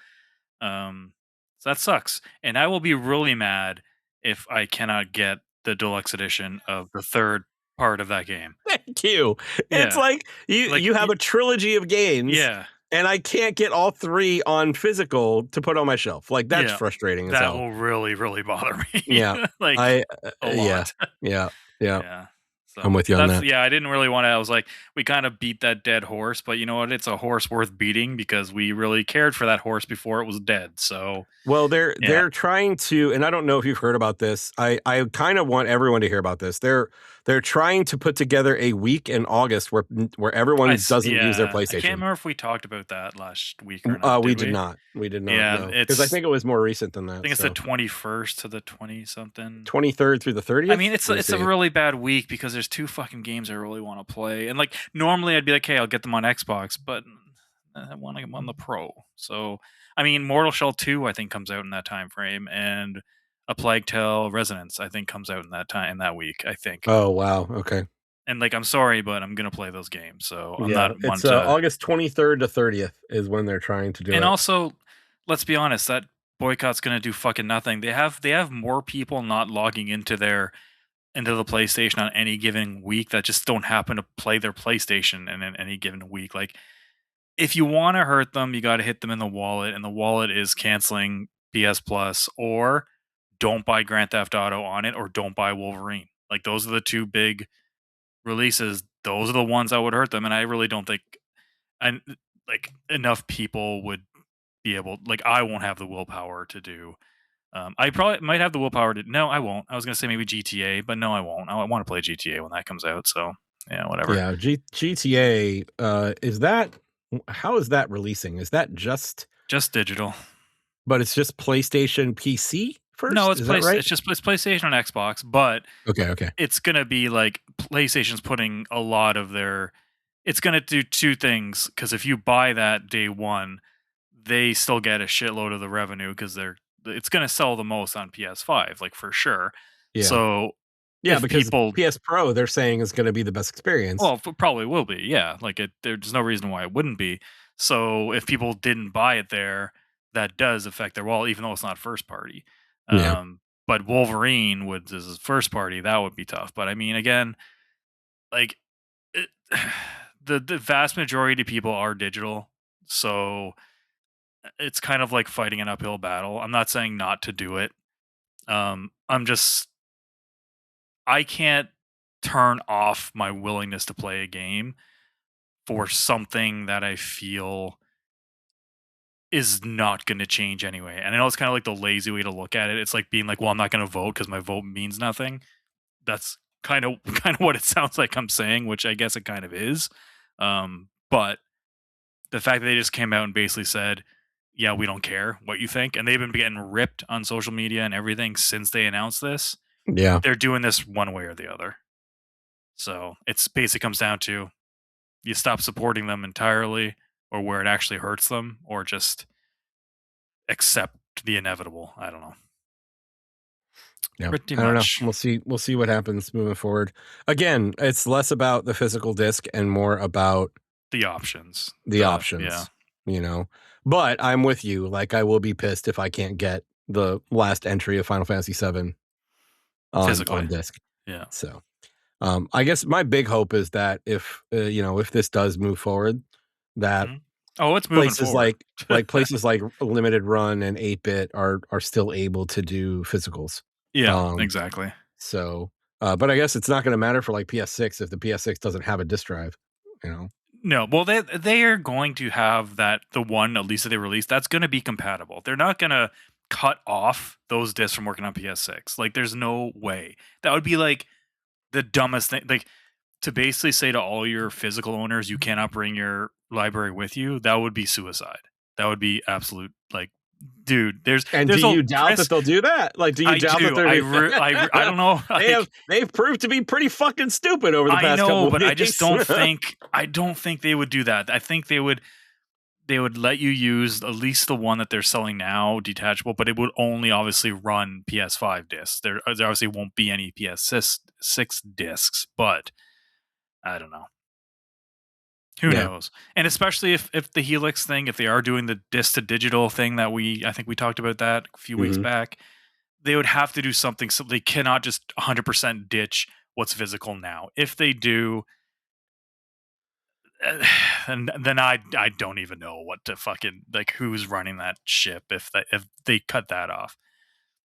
So that sucks, and I will be really mad if I cannot get the deluxe edition of the third part of that game. Thank you. It's Yeah, like like you have a trilogy of games yeah, and I can't get all three on physical to put on my shelf. Like that's yeah, frustrating as that hell. will really, really bother me, Yeah. like I a yeah. lot. Yeah. Yeah. Yeah. I'm So with you on that's that. yeah. I didn't really want to. I was like, we kind of beat that dead horse, but you know what? It's a horse worth beating because we really cared for that horse before it was dead. So Well, yeah, they're trying to, and I don't know if you've heard about this. I kind of want everyone to hear about this. They're they're trying to put together a week in August where everyone doesn't use their Yeah, I can't PlayStation. remember if we talked about that last week or not. We Did did we? not. We did not. Yeah, No, because I it's think it was more recent than I that. think it's the So 21st to the 20 something. 23rd through the I mean, 30th. it's Let me it's a see. really bad week because there's two fucking games I really want to play, and like normally I'd be like, hey, I'll get them on Xbox, but I want them on the Pro. So I mean, Mortal Shell 2 I think comes out in that time frame, and A Plague Tale Resonance I think comes out in that week. I think, Oh wow. Okay. and like I'm sorry, but I'm gonna play those games, so I'm Yeah, not one it's to. August 23rd to 30th is when they're trying to do And it. also, let's be honest, that boycott's gonna do fucking nothing. They have more people not logging into the PlayStation on any given week that just don't happen to play their PlayStation in any given week. Like, if you want to hurt them, you got to hit them in the wallet, and the wallet is canceling PS Plus or don't buy Grand Theft Auto on it or don't buy Wolverine. Like, those are the two big releases. Those are the ones that would hurt them, and I really don't think and like enough people would be able. Like, I won't have the willpower to do. I probably might have the willpower to. No, I won't. I was gonna say maybe GTA, but no, I won't. I want to play GTA when that comes out. So yeah, whatever. Yeah, GTA. Is that how is that releasing? Is that just? Just digital. But it's just PlayStation PC No, first. Is that right? it's PlayStation and Xbox, but Okay. Okay. it's gonna be like PlayStation's putting a lot of their. It's gonna do two things because if you buy that day one, they still get a shitload of the revenue because it's gonna sell the most on PS5, like for sure. Yeah. So Yeah, if because people PS Pro they're saying is going to be the best experience. Well, probably will be, yeah. Like there's no reason why it wouldn't be. So if people didn't buy it there, that does affect their wallet, even though it's not first party. Yeah. But Wolverine would this is first party, that would be tough. But I mean, again, like it, the vast majority of people are digital, so it's kind of like fighting an uphill battle. I'm not saying not to do it. I'm just I can't turn off my willingness to play a game for something that I feel is not going to change anyway. And I know it's kind of like the lazy way to look at it. It's like being like, well, I'm not going to vote because my vote means nothing. That's kind of what it sounds like I'm saying, which I guess it kind of is. But the fact that they just came out and basically said, yeah, we don't care what you think. And they've been getting ripped on social media and everything since they announced this. Yeah. They're doing this one way or the other. So it's basically comes down to you stop supporting them entirely or where it actually hurts them or just accept the inevitable. I don't know. Yeah. Pretty I don't know. much We'll see what happens moving forward. Again, it's less about the physical disc and more about the options. the Yeah, options, you know. But I'm with you. Like I will be pissed if I can't get the last entry of Final Fantasy 7 physically. on disc. Yeah. So, I guess my big hope is that if if this does move forward, that Mhm. Oh, it's moving places forward. places like Limited Run and 8-bit are still able to do physicals. Yeah, Um, exactly. so, but I guess it's not going to matter for like PS6 if the PS6 doesn't have a disk drive. You know. No, well, they are going to have that the one at least that they released that's going to be compatible. They're not going to cut off those discs from working on PS6. Like, there's no way. That would be like the dumbest thing. Like to basically say to all your physical owners you cannot bring your library with you, that would be suicide. That would be absolute like dude, And do there's a you doubt that Chris. they'll do that? Like, do you I doubt that do. they're I don't know. Like they've proved to be pretty fucking stupid over the I past know, couple of but I just weeks. don't think they would do that. I think they would let you use at least the one that they're selling now, detachable, but it would only obviously run PS5 discs. There obviously won't be any PS6 discs, but I don't know. Who Yeah. knows? And especially if the Helix thing, if they are doing the disc to digital thing that I think we talked about that a few weeks Hmm. back, they would have to do something so they cannot just 100% ditch what's physical now. If they do, and then I don't even know what to fucking like who's running that ship if they cut that off.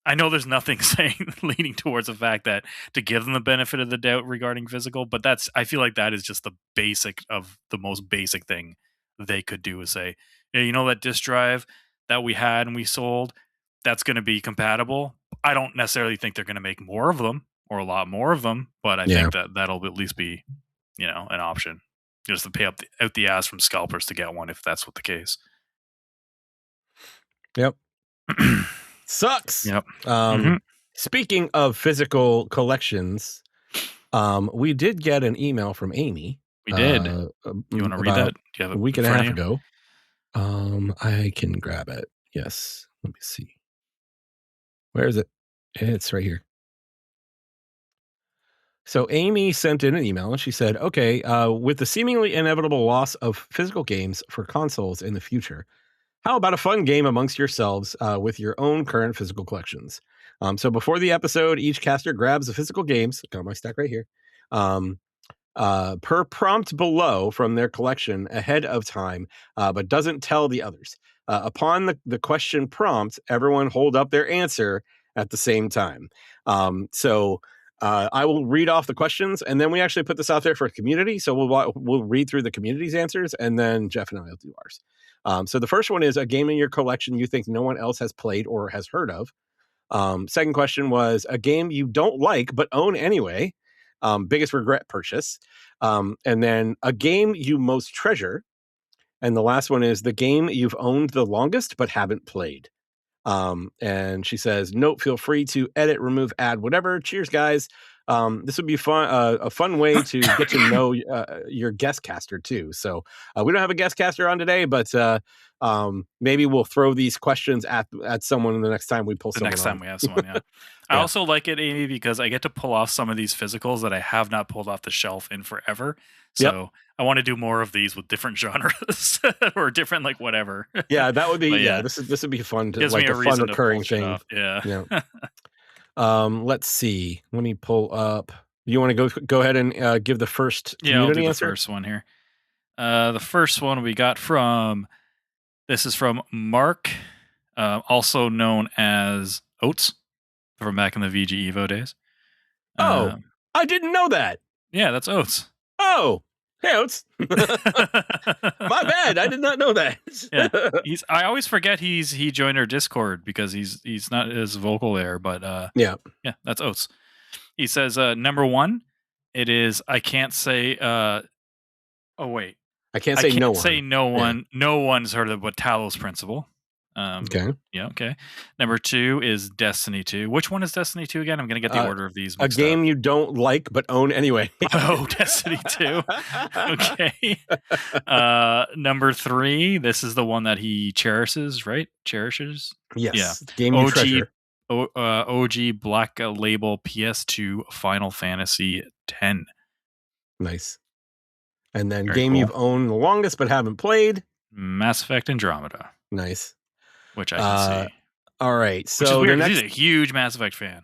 I know there's nothing saying leaning towards the fact that to give them the benefit of the doubt regarding physical, but I feel like that is just the basic of the most basic thing they could do is say, hey, that disk drive that we had and we sold, that's going to be compatible. I don't necessarily think they're going to make more of them or a lot more of them, but I Yeah. think that that'll at least be, an option. Just to pay out the ass from scalpers to get one if that's what the case. Yep. Sucks. Yep. Um, Speaking of physical collections, we did get an email from Amy. We did. You want to read About that? Do you have a it week in and a front of half you? ago. I can grab it. Yes. Let me see. Where is it? It's right here. So Amy sent in an email and she said, okay, with the seemingly inevitable loss of physical games for consoles in the future, how about a fun game amongst yourselves with your own current physical collections? So before the episode, each caster grabs the physical games, got my stack right here, um, per prompt below from their collection ahead of time, but doesn't tell the others. Upon the question prompt, everyone hold up their answer at the same time. So I will read off the questions, and then we actually put this out there for a community. So we'll read through the community's answers, and then Geoff and I will do ours. So the first one is a game in your collection you think no one else has played or has heard of. Second question was a game you don't like but own anyway. Biggest regret purchase. And then a game you most treasure. And the last one is the game you've owned the longest but haven't played. And she says, note, feel free to edit, remove, add, whatever. Cheers, guys. This would be fun, a fun way to get to know your guest caster too. So we don't have a guest caster on today, but maybe we'll throw these questions at someone the next time we pull The someone next time on. we have someone, yeah. I Yeah. also like it, Amy, because I get to pull off some of these physicals that I have not pulled off the shelf in forever. Yep. So I want to do more of these with different genres or different like whatever. Yeah, that would be But yeah. This would be fun to gives me like a a fun reason to pull recurring shit thing. off. Yeah. Yeah. Let's see. Let me pull up. You want to go ahead and give the first Yeah, I'll do community the answer? first one here. The first one we got this is from Mark, also known as Oats from back in the VG Evo days. Oh, I didn't know that. Yeah, that's Oats. Oh, hey, Oats. My bad. I did not know that. Yeah, I always forget he joined our Discord because he's not as vocal there, but yeah, that's Oats. He says number one, it is I can't say oh wait. I can't I say can't no say one. no one. No one's heard of the Talos Principle. Okay. Yeah. Okay. Number two is Destiny 2. Which one is Destiny 2 again? I'm gonna get the order of these. A game you don't like but own anyway. Oh, Destiny 2. Okay. Number three. This is the one that he cherishes, right? Cherishes. Yes. Yeah. Game you treasure. OG Black Label PS2 Final Fantasy 10. Nice. And then Very game cool. you've owned the longest but haven't played. Mass Effect Andromeda. Nice. Which I can see. All right. Which is So weird, he's a huge Mass Effect fan.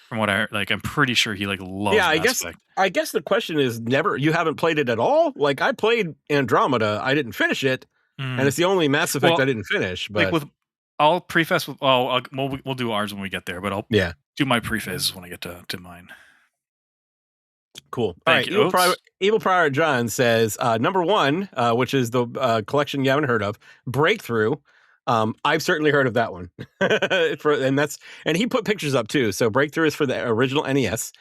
From what I heard, I'm pretty sure he loves Mass Effect. I guess the question is you haven't played it at all? Like I played Andromeda, I didn't finish it, and it's the only Mass Effect I didn't finish. But I'll preface with we'll do ours when we get there, but I'll do my preface when I get to mine. Cool. Thank All you, right. Evil Prior John says number one, which is the collection you haven't heard of, Breakthrough. I've certainly heard of that one. And he put pictures up too. So Breakthrough is for the original NES.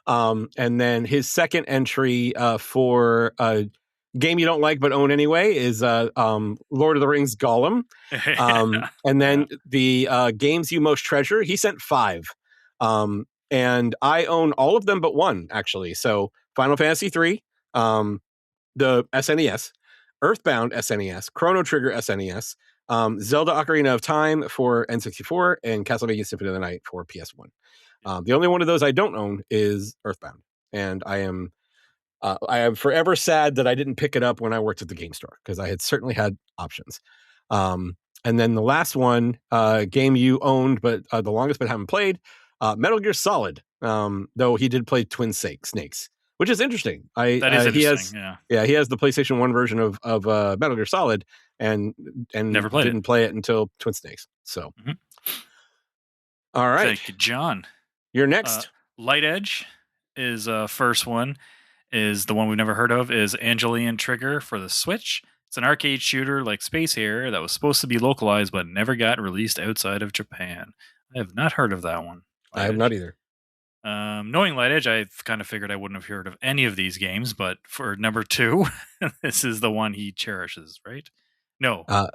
And then his second entry for a game you don't like but own anyway is Lord of the Rings Gollum. And then the games you most treasure, he sent 5. And I own all of them but one, actually. So Final Fantasy 3, the SNES, Earthbound SNES, Chrono Trigger SNES, Zelda Ocarina of Time for N64, and Castlevania Symphony of the Night for PS1. The only one of those I don't own is Earthbound, and I am forever sad that I didn't pick it up when I worked at the game store because I had certainly had options. And then the last one, game you owned but the longest but haven't played, Metal Gear Solid. Though he did play Twin Snakes, which is interesting. That is interesting. He has the PlayStation 1 version of Metal Gear Solid, and never didn't play it until Twin Snakes. So, all right, thank you, John. You're next. Light Edge is first one. Is the one we've never heard of. Is Angelian Trigger for the Switch. It's an arcade shooter like Space Harrier that was supposed to be localized but never got released outside of Japan. I have not heard of that one. I have not either. Knowing Light Edge, I kind of figured I wouldn't have heard of any of these games, but for number 2, this is the one he cherishes, right? No, Uh,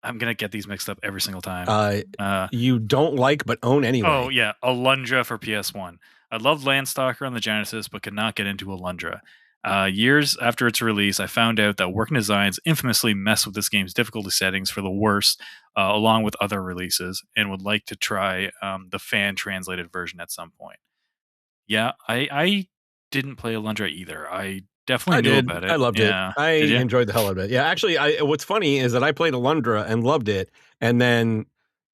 I'm gonna get these mixed up every single time. uh, Uh, you don't like but own oh anyway. yeah, Alundra for PS1. I loved Landstalker on the Genesis, but could not get into Alundra. Years after its release, I found out that Working Designs infamously messed with this game's difficulty settings for the worst, along with other releases, and would like to try the fan translated version at some point. Yeah, I didn't play Alundra either. I definitely I knew did. about I it. loved it. Yeah. I Did you? enjoyed the hell out of it. Yeah, actually, what's funny is that I played Alundra and loved it, and then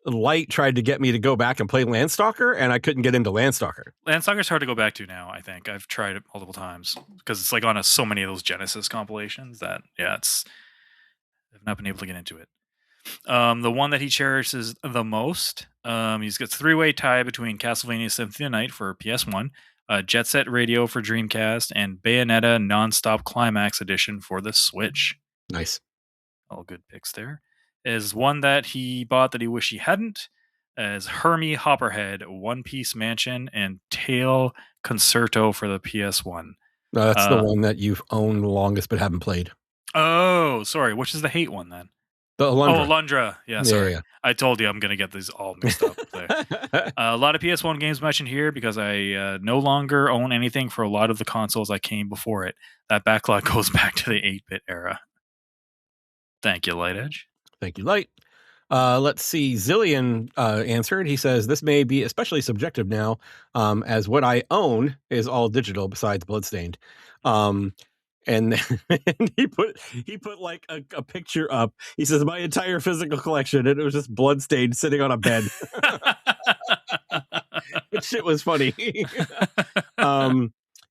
Light tried to get me to go back and play Landstalker, and I couldn't get into Landstalker. Landstalker's hard to go back to now, I think. I've tried it multiple times because it's like on so many of those Genesis compilations that I've not been able to get into it. The one that he cherishes the most, he's got three-way tie between Castlevania Symphony of the Night for PS1, Jet Set Radio for Dreamcast, and Bayonetta Nonstop Climax Edition for the Switch. Nice. All good picks there. Is one that he bought that he wish he hadn't, as Hermie Hopperhead, One Piece Mansion, and Tail Concerto for the PS1. No, that's the one that you've owned the longest but haven't played. Oh, sorry. Which is the hate one then? The Alundra. Oh, Alundra. Yeah, sorry. Yeah. I told you I'm going to get these all mixed up there. A lot of PS1 games mentioned here because I no longer own anything for a lot of the consoles I came before it. That backlog goes back to the 8-bit era. Thank you, Light Edge. Thank you, Light. Let's see. Zillion answered. He says, this may be especially subjective now, as what I own is all digital besides Bloodstained. And, and he put like a picture up. He says, my entire physical collection, and it was just Bloodstained sitting on a bed. That shit was funny.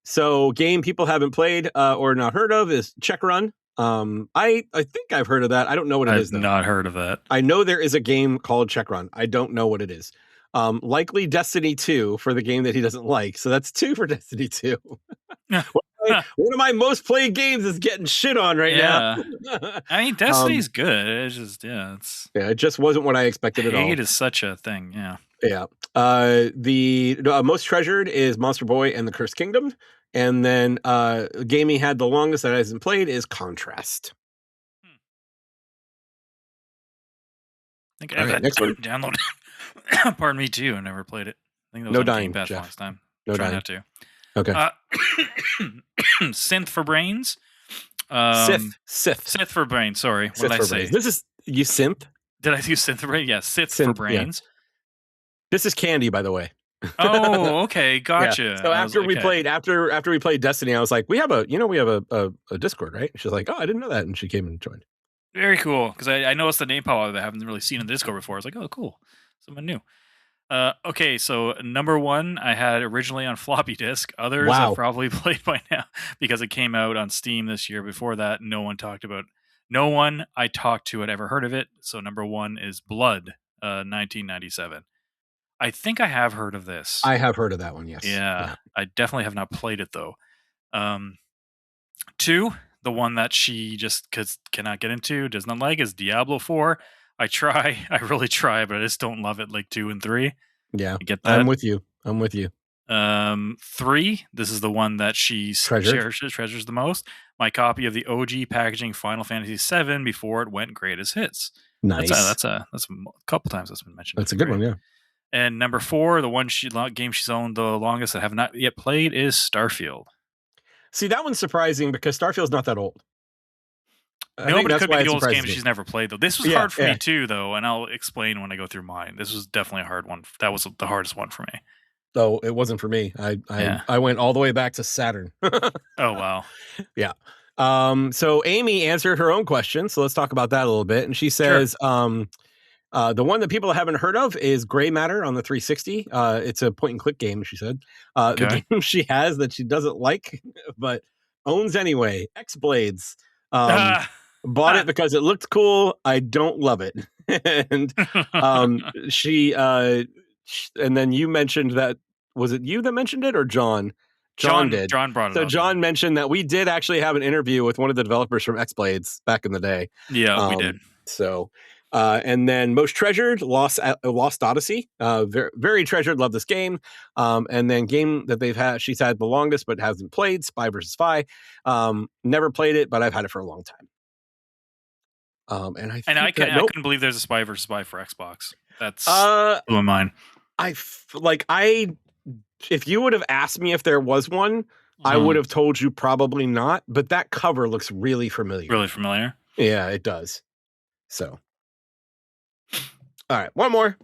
So game people haven't played or not heard of is Check Run. I think I've heard of that. I don't know what it is though. I've not heard of that. I know there is a game called Check Run. I don't know what it is. Likely Destiny 2 for the game that he doesn't like. So that's 2 for Destiny 2. One of my most played games is getting shit on right now. I mean, Destiny's good. It's just it just wasn't what I expected at all. Hate is such a thing. Yeah. Yeah. The most treasured is Monster Boy and the Cursed Kingdom. And then the game he had the longest that hasn't played is Contrast. I think I have that downloaded. Pardon me too. I never played it. I think that was no on dying, Game Pass Geoff. last time. No Try dying. not to. Okay. Synth for brains. Sith for brains. Sorry. What did I say? Brains. This is you synth. Did I do synth for brains? Yeah, Sith for brains. Yeah. This is Candy, by the way. Oh, okay, gotcha. Yeah. So after we played Destiny, I was like, we have a Discord, right? She's like, oh, I didn't know that, and she came and joined. Very cool, because I noticed the name pop up that I haven't really seen in the Discord before. I was like, oh, cool, someone new. Okay, so number 1 I had originally on floppy disk. Others I've probably played by now because it came out on Steam this year. Before that, no one I talked to had ever heard of it. So number 1 is Blood, 1997. I think I have heard of this. I have heard of that one, yes. Yeah. I definitely have not played it though. 2, the one that she just cannot get into, does not like, is Diablo 4. I really try, but I just don't love it like 2 and 3. Yeah. You get that? I'm with you. 3, this is the one that she treasures the most. My copy of the OG packaging Final Fantasy VII before it went greatest hits. Nice. That's a couple times that's been mentioned. That's a good one, yeah. And number 4, the one game she's owned the longest I have not yet played is Starfield. See, that one's surprising because Starfield's not that old. No, but it could be the oldest game she's never played, though. This was hard for me, too, though, and I'll explain when I go through mine. This was definitely a hard one. That was the hardest one for me. Oh, it wasn't for me. I went all the way back to Saturn. Oh, wow. Yeah. So Amy answered her own question, so let's talk about that a little bit. And she says, the one that people haven't heard of is Gray Matter on the 360. It's a point-and-click game, she said. The game she has that she doesn't like, but owns anyway, X-Blades. Bought it because it looked cool. I don't love it. And and then you mentioned that, was it you that mentioned it or John? John did. John brought it up. So John mentioned that we did actually have an interview with one of the developers from X-Blades back in the day. Yeah, we did. So And then most treasured, Lost Odyssey. Very, very treasured. Love this game. And then game that she's had the longest but hasn't played, Spy vs. Spy. Never played it, but I've had it for a long time. And I And think that I couldn't believe there's a Spy vs. Spy for Xbox. That's blew my mind. If you would have asked me if there was one, I would have told you probably not. But that cover looks really familiar. Really familiar. Yeah, it does. So, all right, one more.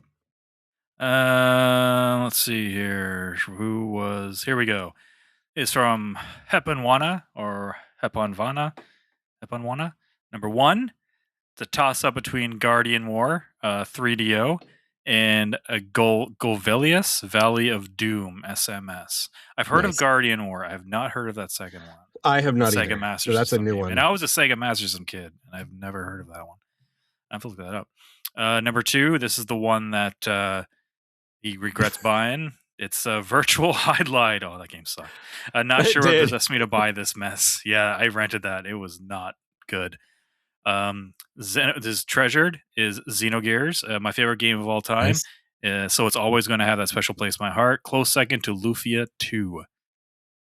Let's see here. Here we go. It's from Hepanwana or Hepanwana. Number 1. It's a toss up between Guardian War, 3DO, and a Golvelius, Valley of Doom, SMS. I've heard of Guardian War. I have not heard of that second one. I have not Sega either. Master So that's a System new game. one. And I was a Sega Master System kid, and I've never heard of that one. I have to look that up. Number 2, this is the one that he regrets buying. It's a Virtual Highlight. Oh, that game sucked. Not sure what possessed me to buy this mess. Yeah, I rented that. It was not good. This treasured is Xenogears, my favorite game of all time. Nice. So it's always going to have that special place in my heart. Close second to Lufia 2.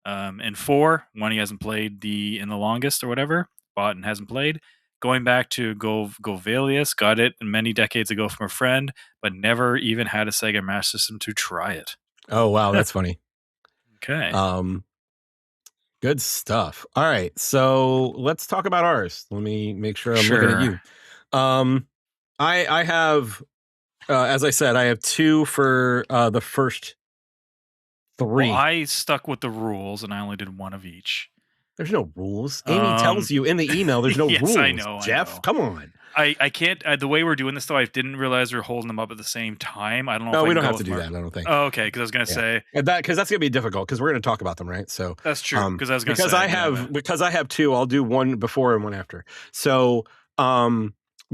And 4, one he hasn't played in the longest or whatever, bought and hasn't played. Going back to Golvelius, got it many decades ago from a friend, but never even had a Sega Master System to try it. Oh, wow, that's funny. Okay. Good stuff. All right, so let's talk about ours. Let me make sure I'm looking at you. I have, as I said, I have 2 for the first 3. Well, I stuck with the rules, and I only did 1 of each. There's no rules. Amy tells you in the email there's no yes, rules. I know, Geoff, come on. I can't. The way we're doing this, though, I didn't realize we were holding them up at the same time. I don't know. No, we don't have to do that. I don't think. Oh, okay. Because I was going to say because that's going to be difficult because we're going to talk about them, right? So that's true. Because I was going to say because I have 2. I'll do one before and one after. So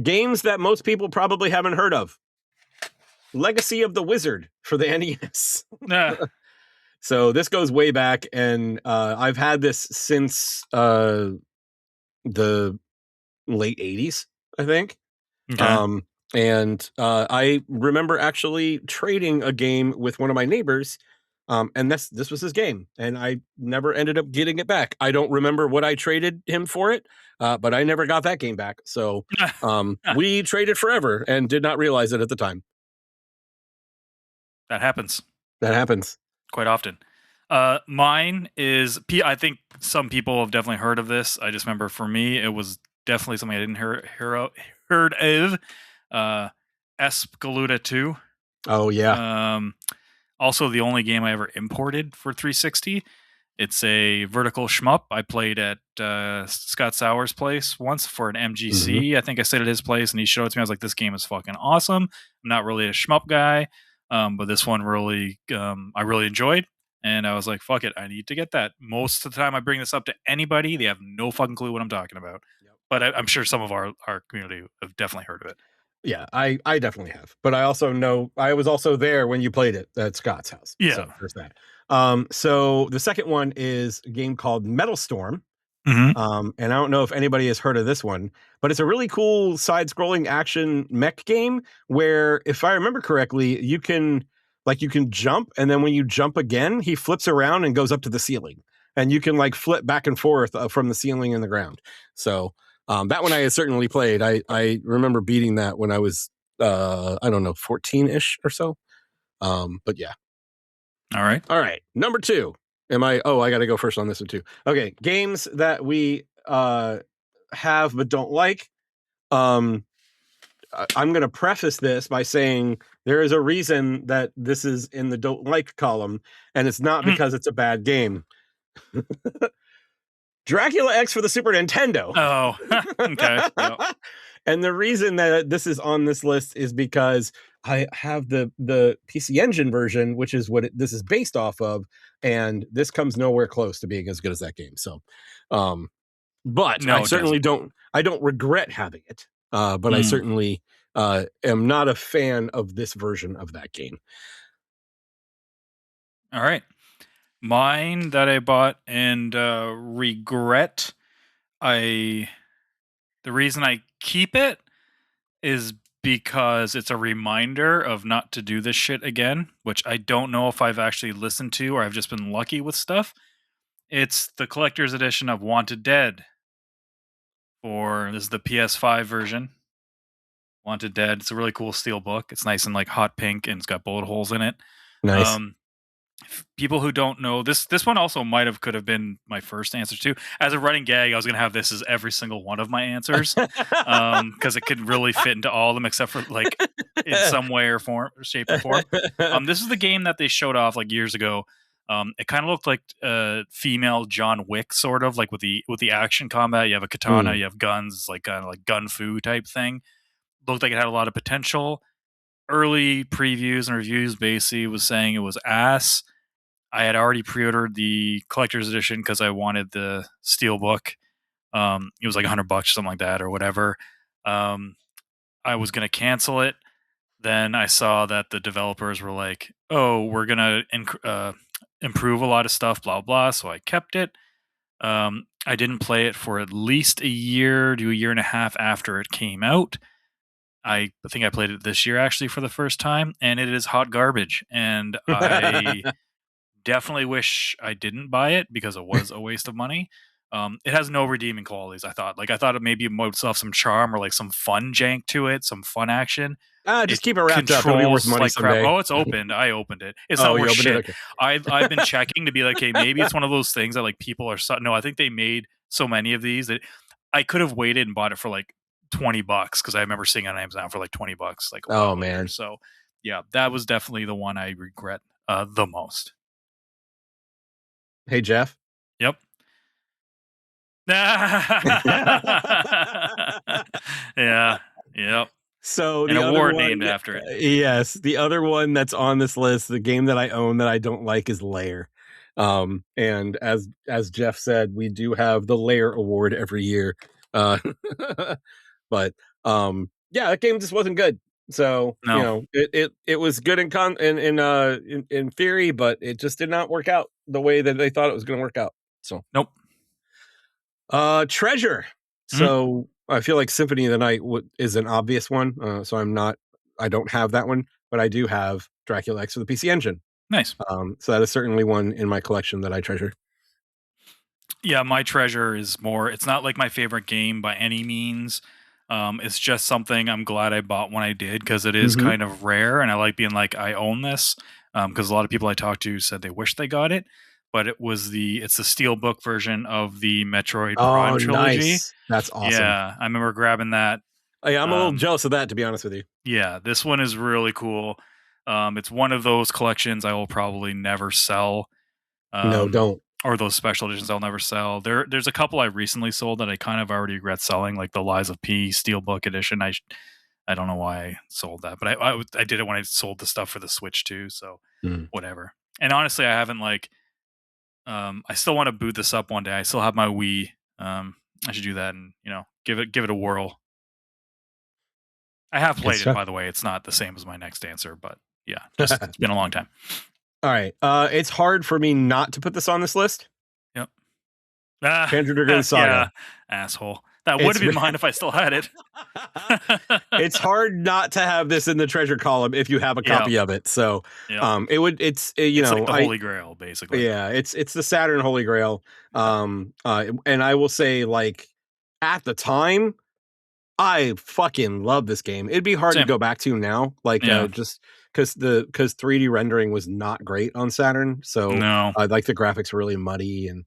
games that most people probably haven't heard of. Legacy of the Wizard for the NES. So this goes way back, and I've had this since the late 80s, I think. Okay. And I remember actually trading a game with one of my neighbors, and this was his game, and I never ended up getting it back. I don't remember what I traded him for it, but I never got that game back. So we traded forever and did not realize it at the time. That happens. That happens quite often. Mine is, I think some people have definitely heard of this. I just remember for me, it was definitely something I didn't heard of. Espgaluda 2. Oh, yeah. Also, the only game I ever imported for 360. It's a vertical shmup. I played at Scott Sauer's place once for an MGC. Mm-hmm. I think I stayed at his place, and he showed it to me. I was like, this game is fucking awesome. I'm not really a shmup guy. But this one really, I really enjoyed, and I was like, fuck it, I need to get that. Most of the time I bring this up to anybody, they have no fucking clue what I'm talking about. Yep. But I'm sure some of our community have definitely heard of it. Yeah, I definitely have. But I also know, I was also there when you played it at Scott's house. Yeah. So there's that. So the second one is a game called Metal Storm. Mm-hmm. And I don't know if anybody has heard of this one, but it's a really cool side-scrolling action mech game where, if I remember correctly, you can jump, and then when you jump again, he flips around and goes up to the ceiling, and you can flip back and forth from the ceiling and the ground. So that one I had certainly played. I remember beating that when I was I don't know, 14-ish or so. But yeah. All right. Number 2. I got to go first on this one too. Okay, games that we have but don't like. I'm going to preface this by saying there is a reason that this is in the don't like column, and it's not because it's a bad game. Dracula X for the Super Nintendo. Oh, okay. Yep. And the reason that this is on this list is because I have the PC Engine version, which is what this is based off of, and this comes nowhere close to being as good as that game. So, but no, I certainly don't regret having it. But I certainly am not a fan of this version of that game. All right. Mine that I bought and regret, the reason I keep it is because it's a reminder of not to do this shit again, which I don't know if I've actually listened to or I've just been lucky with stuff. It's the collector's edition of Wanted Dead for this is the PS5 version. Wanted Dead. It's a really cool steel book. It's nice and like hot pink and it's got bullet holes in it. Nice. Um, People who don't know this one also could have been my first answer too. As a running gag, I was gonna have this as every single one of my answers because it could really fit into all of them except for like in some way or form, or shape or form. This is the game that they showed off like years ago. It kind of looked like female John Wick, sort of like with the action combat. You have a katana, you have guns, it's like kind of like gun fu type thing. Looked like it had a lot of potential. Early previews and reviews basically was saying it was ass. I had already pre-ordered the collector's edition because I wanted the steel book. It was like $100, something like that, or whatever. I was gonna cancel it. Then I saw that the developers were like, "Oh, we're gonna improve a lot of stuff, blah blah." So I kept it. I didn't play it for at least a year to a year and a half after it came out. I think I played it this year actually for the first time, and it is hot garbage. And I definitely wish I didn't buy it because it was a waste of money. It has no redeeming qualities. I thought it maybe might have some charm or like some fun jank to it, some fun action. Just It keep it wrapped up. It'll be worth controls money like crap. someday. Oh, it's opened. I opened it. It's Oh, not you worth opened it? shit. Okay. I've been checking to be like, hey, maybe it's one of those things that like people are. No, I think they made so many of these that I could have waited and bought it for like $20 because I remember seeing it on Amazon for like $20 like a Oh, while later. man. So yeah, that was definitely the one I regret the most. Hey, Geoff. Yep. Yeah. Yep. So An the other award one, named after it. yes, the other one that's on this list, the game that I own that I don't like is Lair. And as Geoff said, we do have the Lair Award every year. Uh, but yeah, that game just wasn't good. So No. it was good in theory, but it just did not work out the way that they thought it was going to work out. So Nope. Treasure. Mhm. So I feel like Symphony of the Night is an obvious one. So I don't have that one, but I do have Dracula X for the PC Engine. Nice. So that is certainly one in my collection that I treasure. Yeah, my treasure is more. It's not like my favorite game by any means. It's just something I'm glad I bought when I did because it is Mhm. kind of rare, and I like being like I own this. Because a lot of people I talked to said they wish they got it, but it's the steelbook version of the Metroid Prime Oh, trilogy. nice. That's awesome. Yeah, I remember grabbing that. I'm a little Um, jealous of that, to be honest with you. yeah, this one is really cool. It's one of those collections I will probably never sell. No, Um, don't. or those special editions I'll never sell. There's a couple I recently sold that I kind of already regret selling, like the Lies of P Steelbook edition. I don't know why I sold that, but I did it when I sold the stuff for the Switch too. So Mm. whatever. And honestly, I haven't like. I still want to boot this up one day. I still have my Wii. I should do that and give it a whirl. I have Good played it, stuff. by the way. It's not the same as my next answer, but yeah, just it's been a long time. All right. It's hard for me not to put this on this list. Yep. Panzer Dragoon Yeah, Saga. asshole. That would have been mine if I still had it. It's hard not to have this in the treasure column if you have a copy of it. So, Yep. it's It's like the Holy Grail, basically. yeah, it's the Saturn Holy Grail. And I will say, like, at the time, I fucking love this game. It'd be hard to Same. go back to now, like, Yeah. just because 3D rendering was not great on Saturn. So, No. like the graphics were really muddy and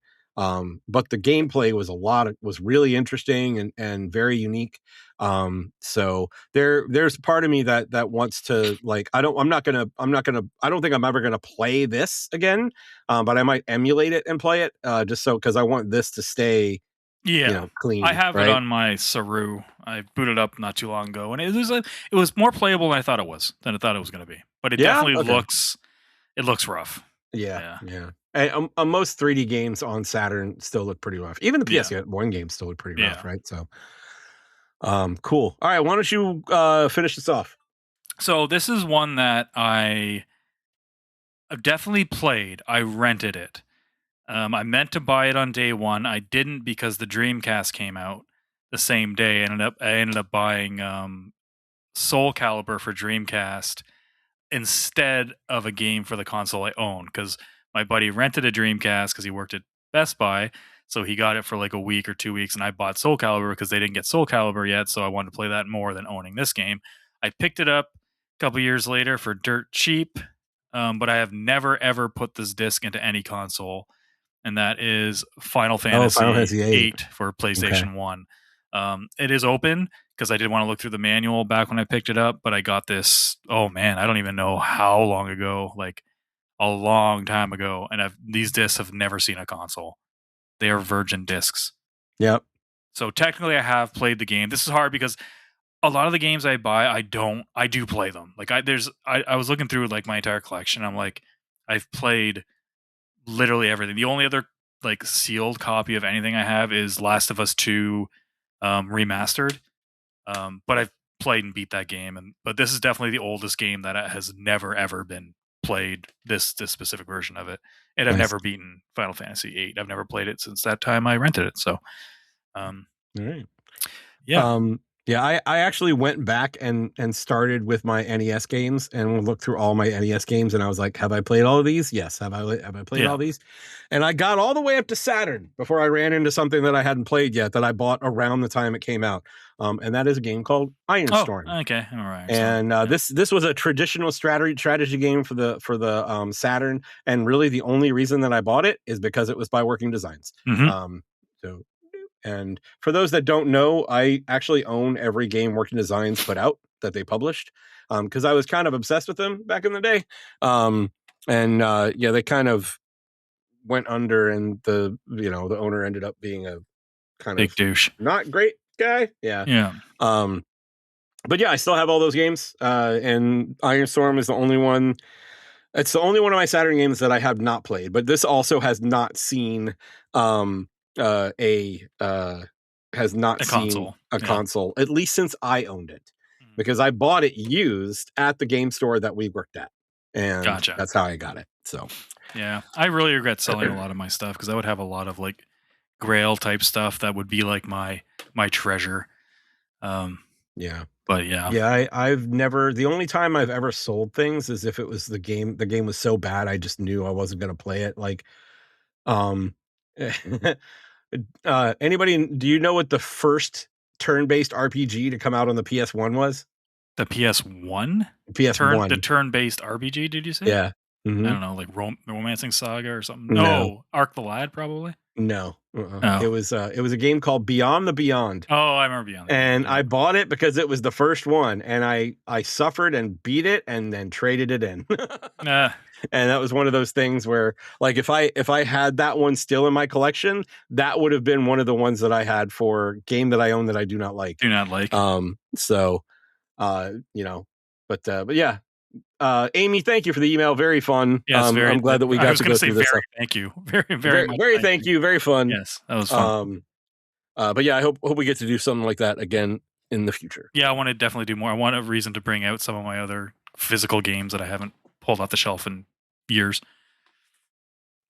but the gameplay was really interesting and very unique. So there's part of me that wants to, like, I don't think I'm ever gonna play this again. But I might emulate it and play it just so because I want this to stay, Yeah. clean, I have it right? on my Saru. I booted up not too long ago, and it was more playable than I thought it was going to be. But it Yeah. definitely Okay. looks rough. Yeah. Yeah. Yeah. And, most 3D games on Saturn still look pretty rough. Even the Yeah. PS1 games still look pretty rough, Yeah. right? So, cool. All right, why don't you finish this off? So this is one that I've definitely played. I rented it. I meant to buy it on day one. I didn't because the Dreamcast came out the same day. I ended up buying Soul Calibur for Dreamcast instead of a game for the console I own, because my buddy rented a Dreamcast because he worked at Best Buy. So he got it for like a week or 2 weeks, and I bought Soul Calibur because they didn't get Soul Calibur yet. So I wanted to play that more than owning this game. I picked it up a couple years later for dirt cheap, but I have never ever put this disc into any console, and that is Final Oh, Final Fantasy Fantasy 8. 8 for Okay. PlayStation 1. It is open because I did want to look through the manual back when I picked it up, but I got this, oh man, I don't even know how long ago, like a long time ago, and these discs have never seen a console. They are virgin discs. Yep. So technically I have played the game. This is hard because a lot of the games I buy, I do play them. Like I was looking through like my entire collection. I'm like, I've played literally everything. The only other like sealed copy of anything I have is Last of Us 2 remastered. But I've played and beat that game, but this is definitely the oldest game that has never ever been played. This specific version of it, and I've Nice. never beaten Final Fantasy 8. I've never played it since that time I rented it. So, All right. yeah, Yeah, I actually went back and started with my NES games and looked through all my NES games, and I was like, have I played all of these? Yes. Have I played yeah. all these? And I got all the way up to Saturn before I ran into something that I hadn't played yet that I bought around the time it came out. And that is a game called Iron Oh, Storm. okay, all right. So, And yeah. this was a traditional strategy game for the Saturn, and really the only reason that I bought it is because it was by Working Designs. Mm-hmm. So, and for those that don't know, I actually own every game Working Designs put out that they published, because I was kind of obsessed with them back in the day. Yeah, they kind of went under, and the owner ended up being a kind Big of douche. not great guy. Yeah. Yeah. But yeah, I still have all those games, and Iron Storm is the only one. It's the only one of my Saturn games that I have not played. But this also has not seen um, a has not A seen console. a Yeah. console, at least since I owned it, Mm. because I bought it used at the game store that we worked at, and Gotcha. that's how I got it. So Yeah, I really regret selling a lot of my stuff because I would have a lot of like Grail type stuff that would be like my treasure. Um, yeah. but yeah, Yeah, I've never. The only time I've ever sold things is if it was the game. The game was so bad, I just knew I wasn't going to play it. Like, um, anybody? Do you know what the first turn-based RPG to come out on the PS1 was? the PS1 the PS1. turn-based RPG. Did you say? Yeah. I Hmm. don't know, like Romancing Saga or something. No. No, Arc the Lad probably. No. Oh, It was a game called Beyond the Beyond. oh, I remember Beyond the Beyond. And Yeah. I bought it because it was the first one, and I suffered and beat it and then traded it in. And that was one of those things where, like, if I had that one still in my collection, that would have been one of the ones that I had for game that I own that I do not like. do not like. So you know, but yeah. Amy, thank you for the email. Very fun. Yes, very. I'm glad that we I got was to going to go say through this very. stuff. Thank you. Very, very Very, much. very Thank thank you. you. Very fun. Yes, that was fun. But yeah, I hope we get to do something like that again in the future. Yeah, I want to definitely do more. I want a reason to bring out some of my other physical games that I haven't pulled off the shelf in years.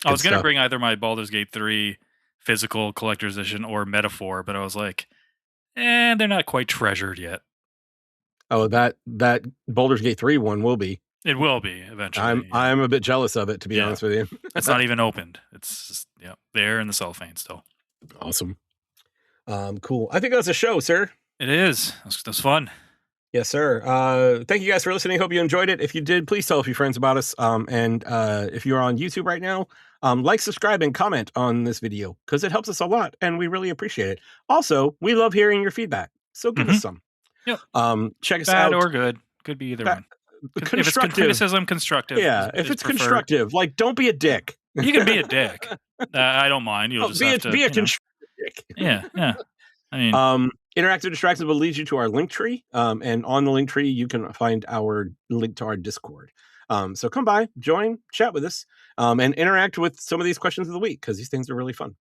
I Good was going to stuff. bring either my Baldur's Gate 3 physical collector's edition or Metaphor, but I was like, they're not quite treasured yet. Oh, that Baldur's Gate 3 one will be. It will be eventually. I'm a bit jealous of it, to be honest with you. It's not even opened. It's just, there in the cellophane still. Awesome. Cool. I think that's a show, sir. It is. That's fun. Yes, sir. Thank you guys for listening. Hope you enjoyed it. If you did, please tell a few friends about us. And if you're on YouTube right now, like, subscribe, and comment on this video because it helps us a lot, and we really appreciate it. Also, we love hearing your feedback, so give us some. Yep. Check us Bad out. or good. Could be either one. If it's Constructive. criticism, constructive. Yeah, if it's constructive, like, don't be a dick. You can be a dick. I don't mind. You'll just have to be a constructive dick. Yeah. I mean, Interactive Distractions will lead you to our Linktree, and on the Linktree you can find our link to our Discord. So come by, join, chat with us, and interact with some of these questions of the week because these things are really fun.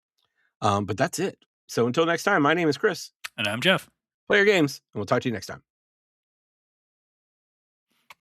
But that's it. So until next time, my name is Chris. and I'm Geoff. Play your games, and we'll talk to you next time.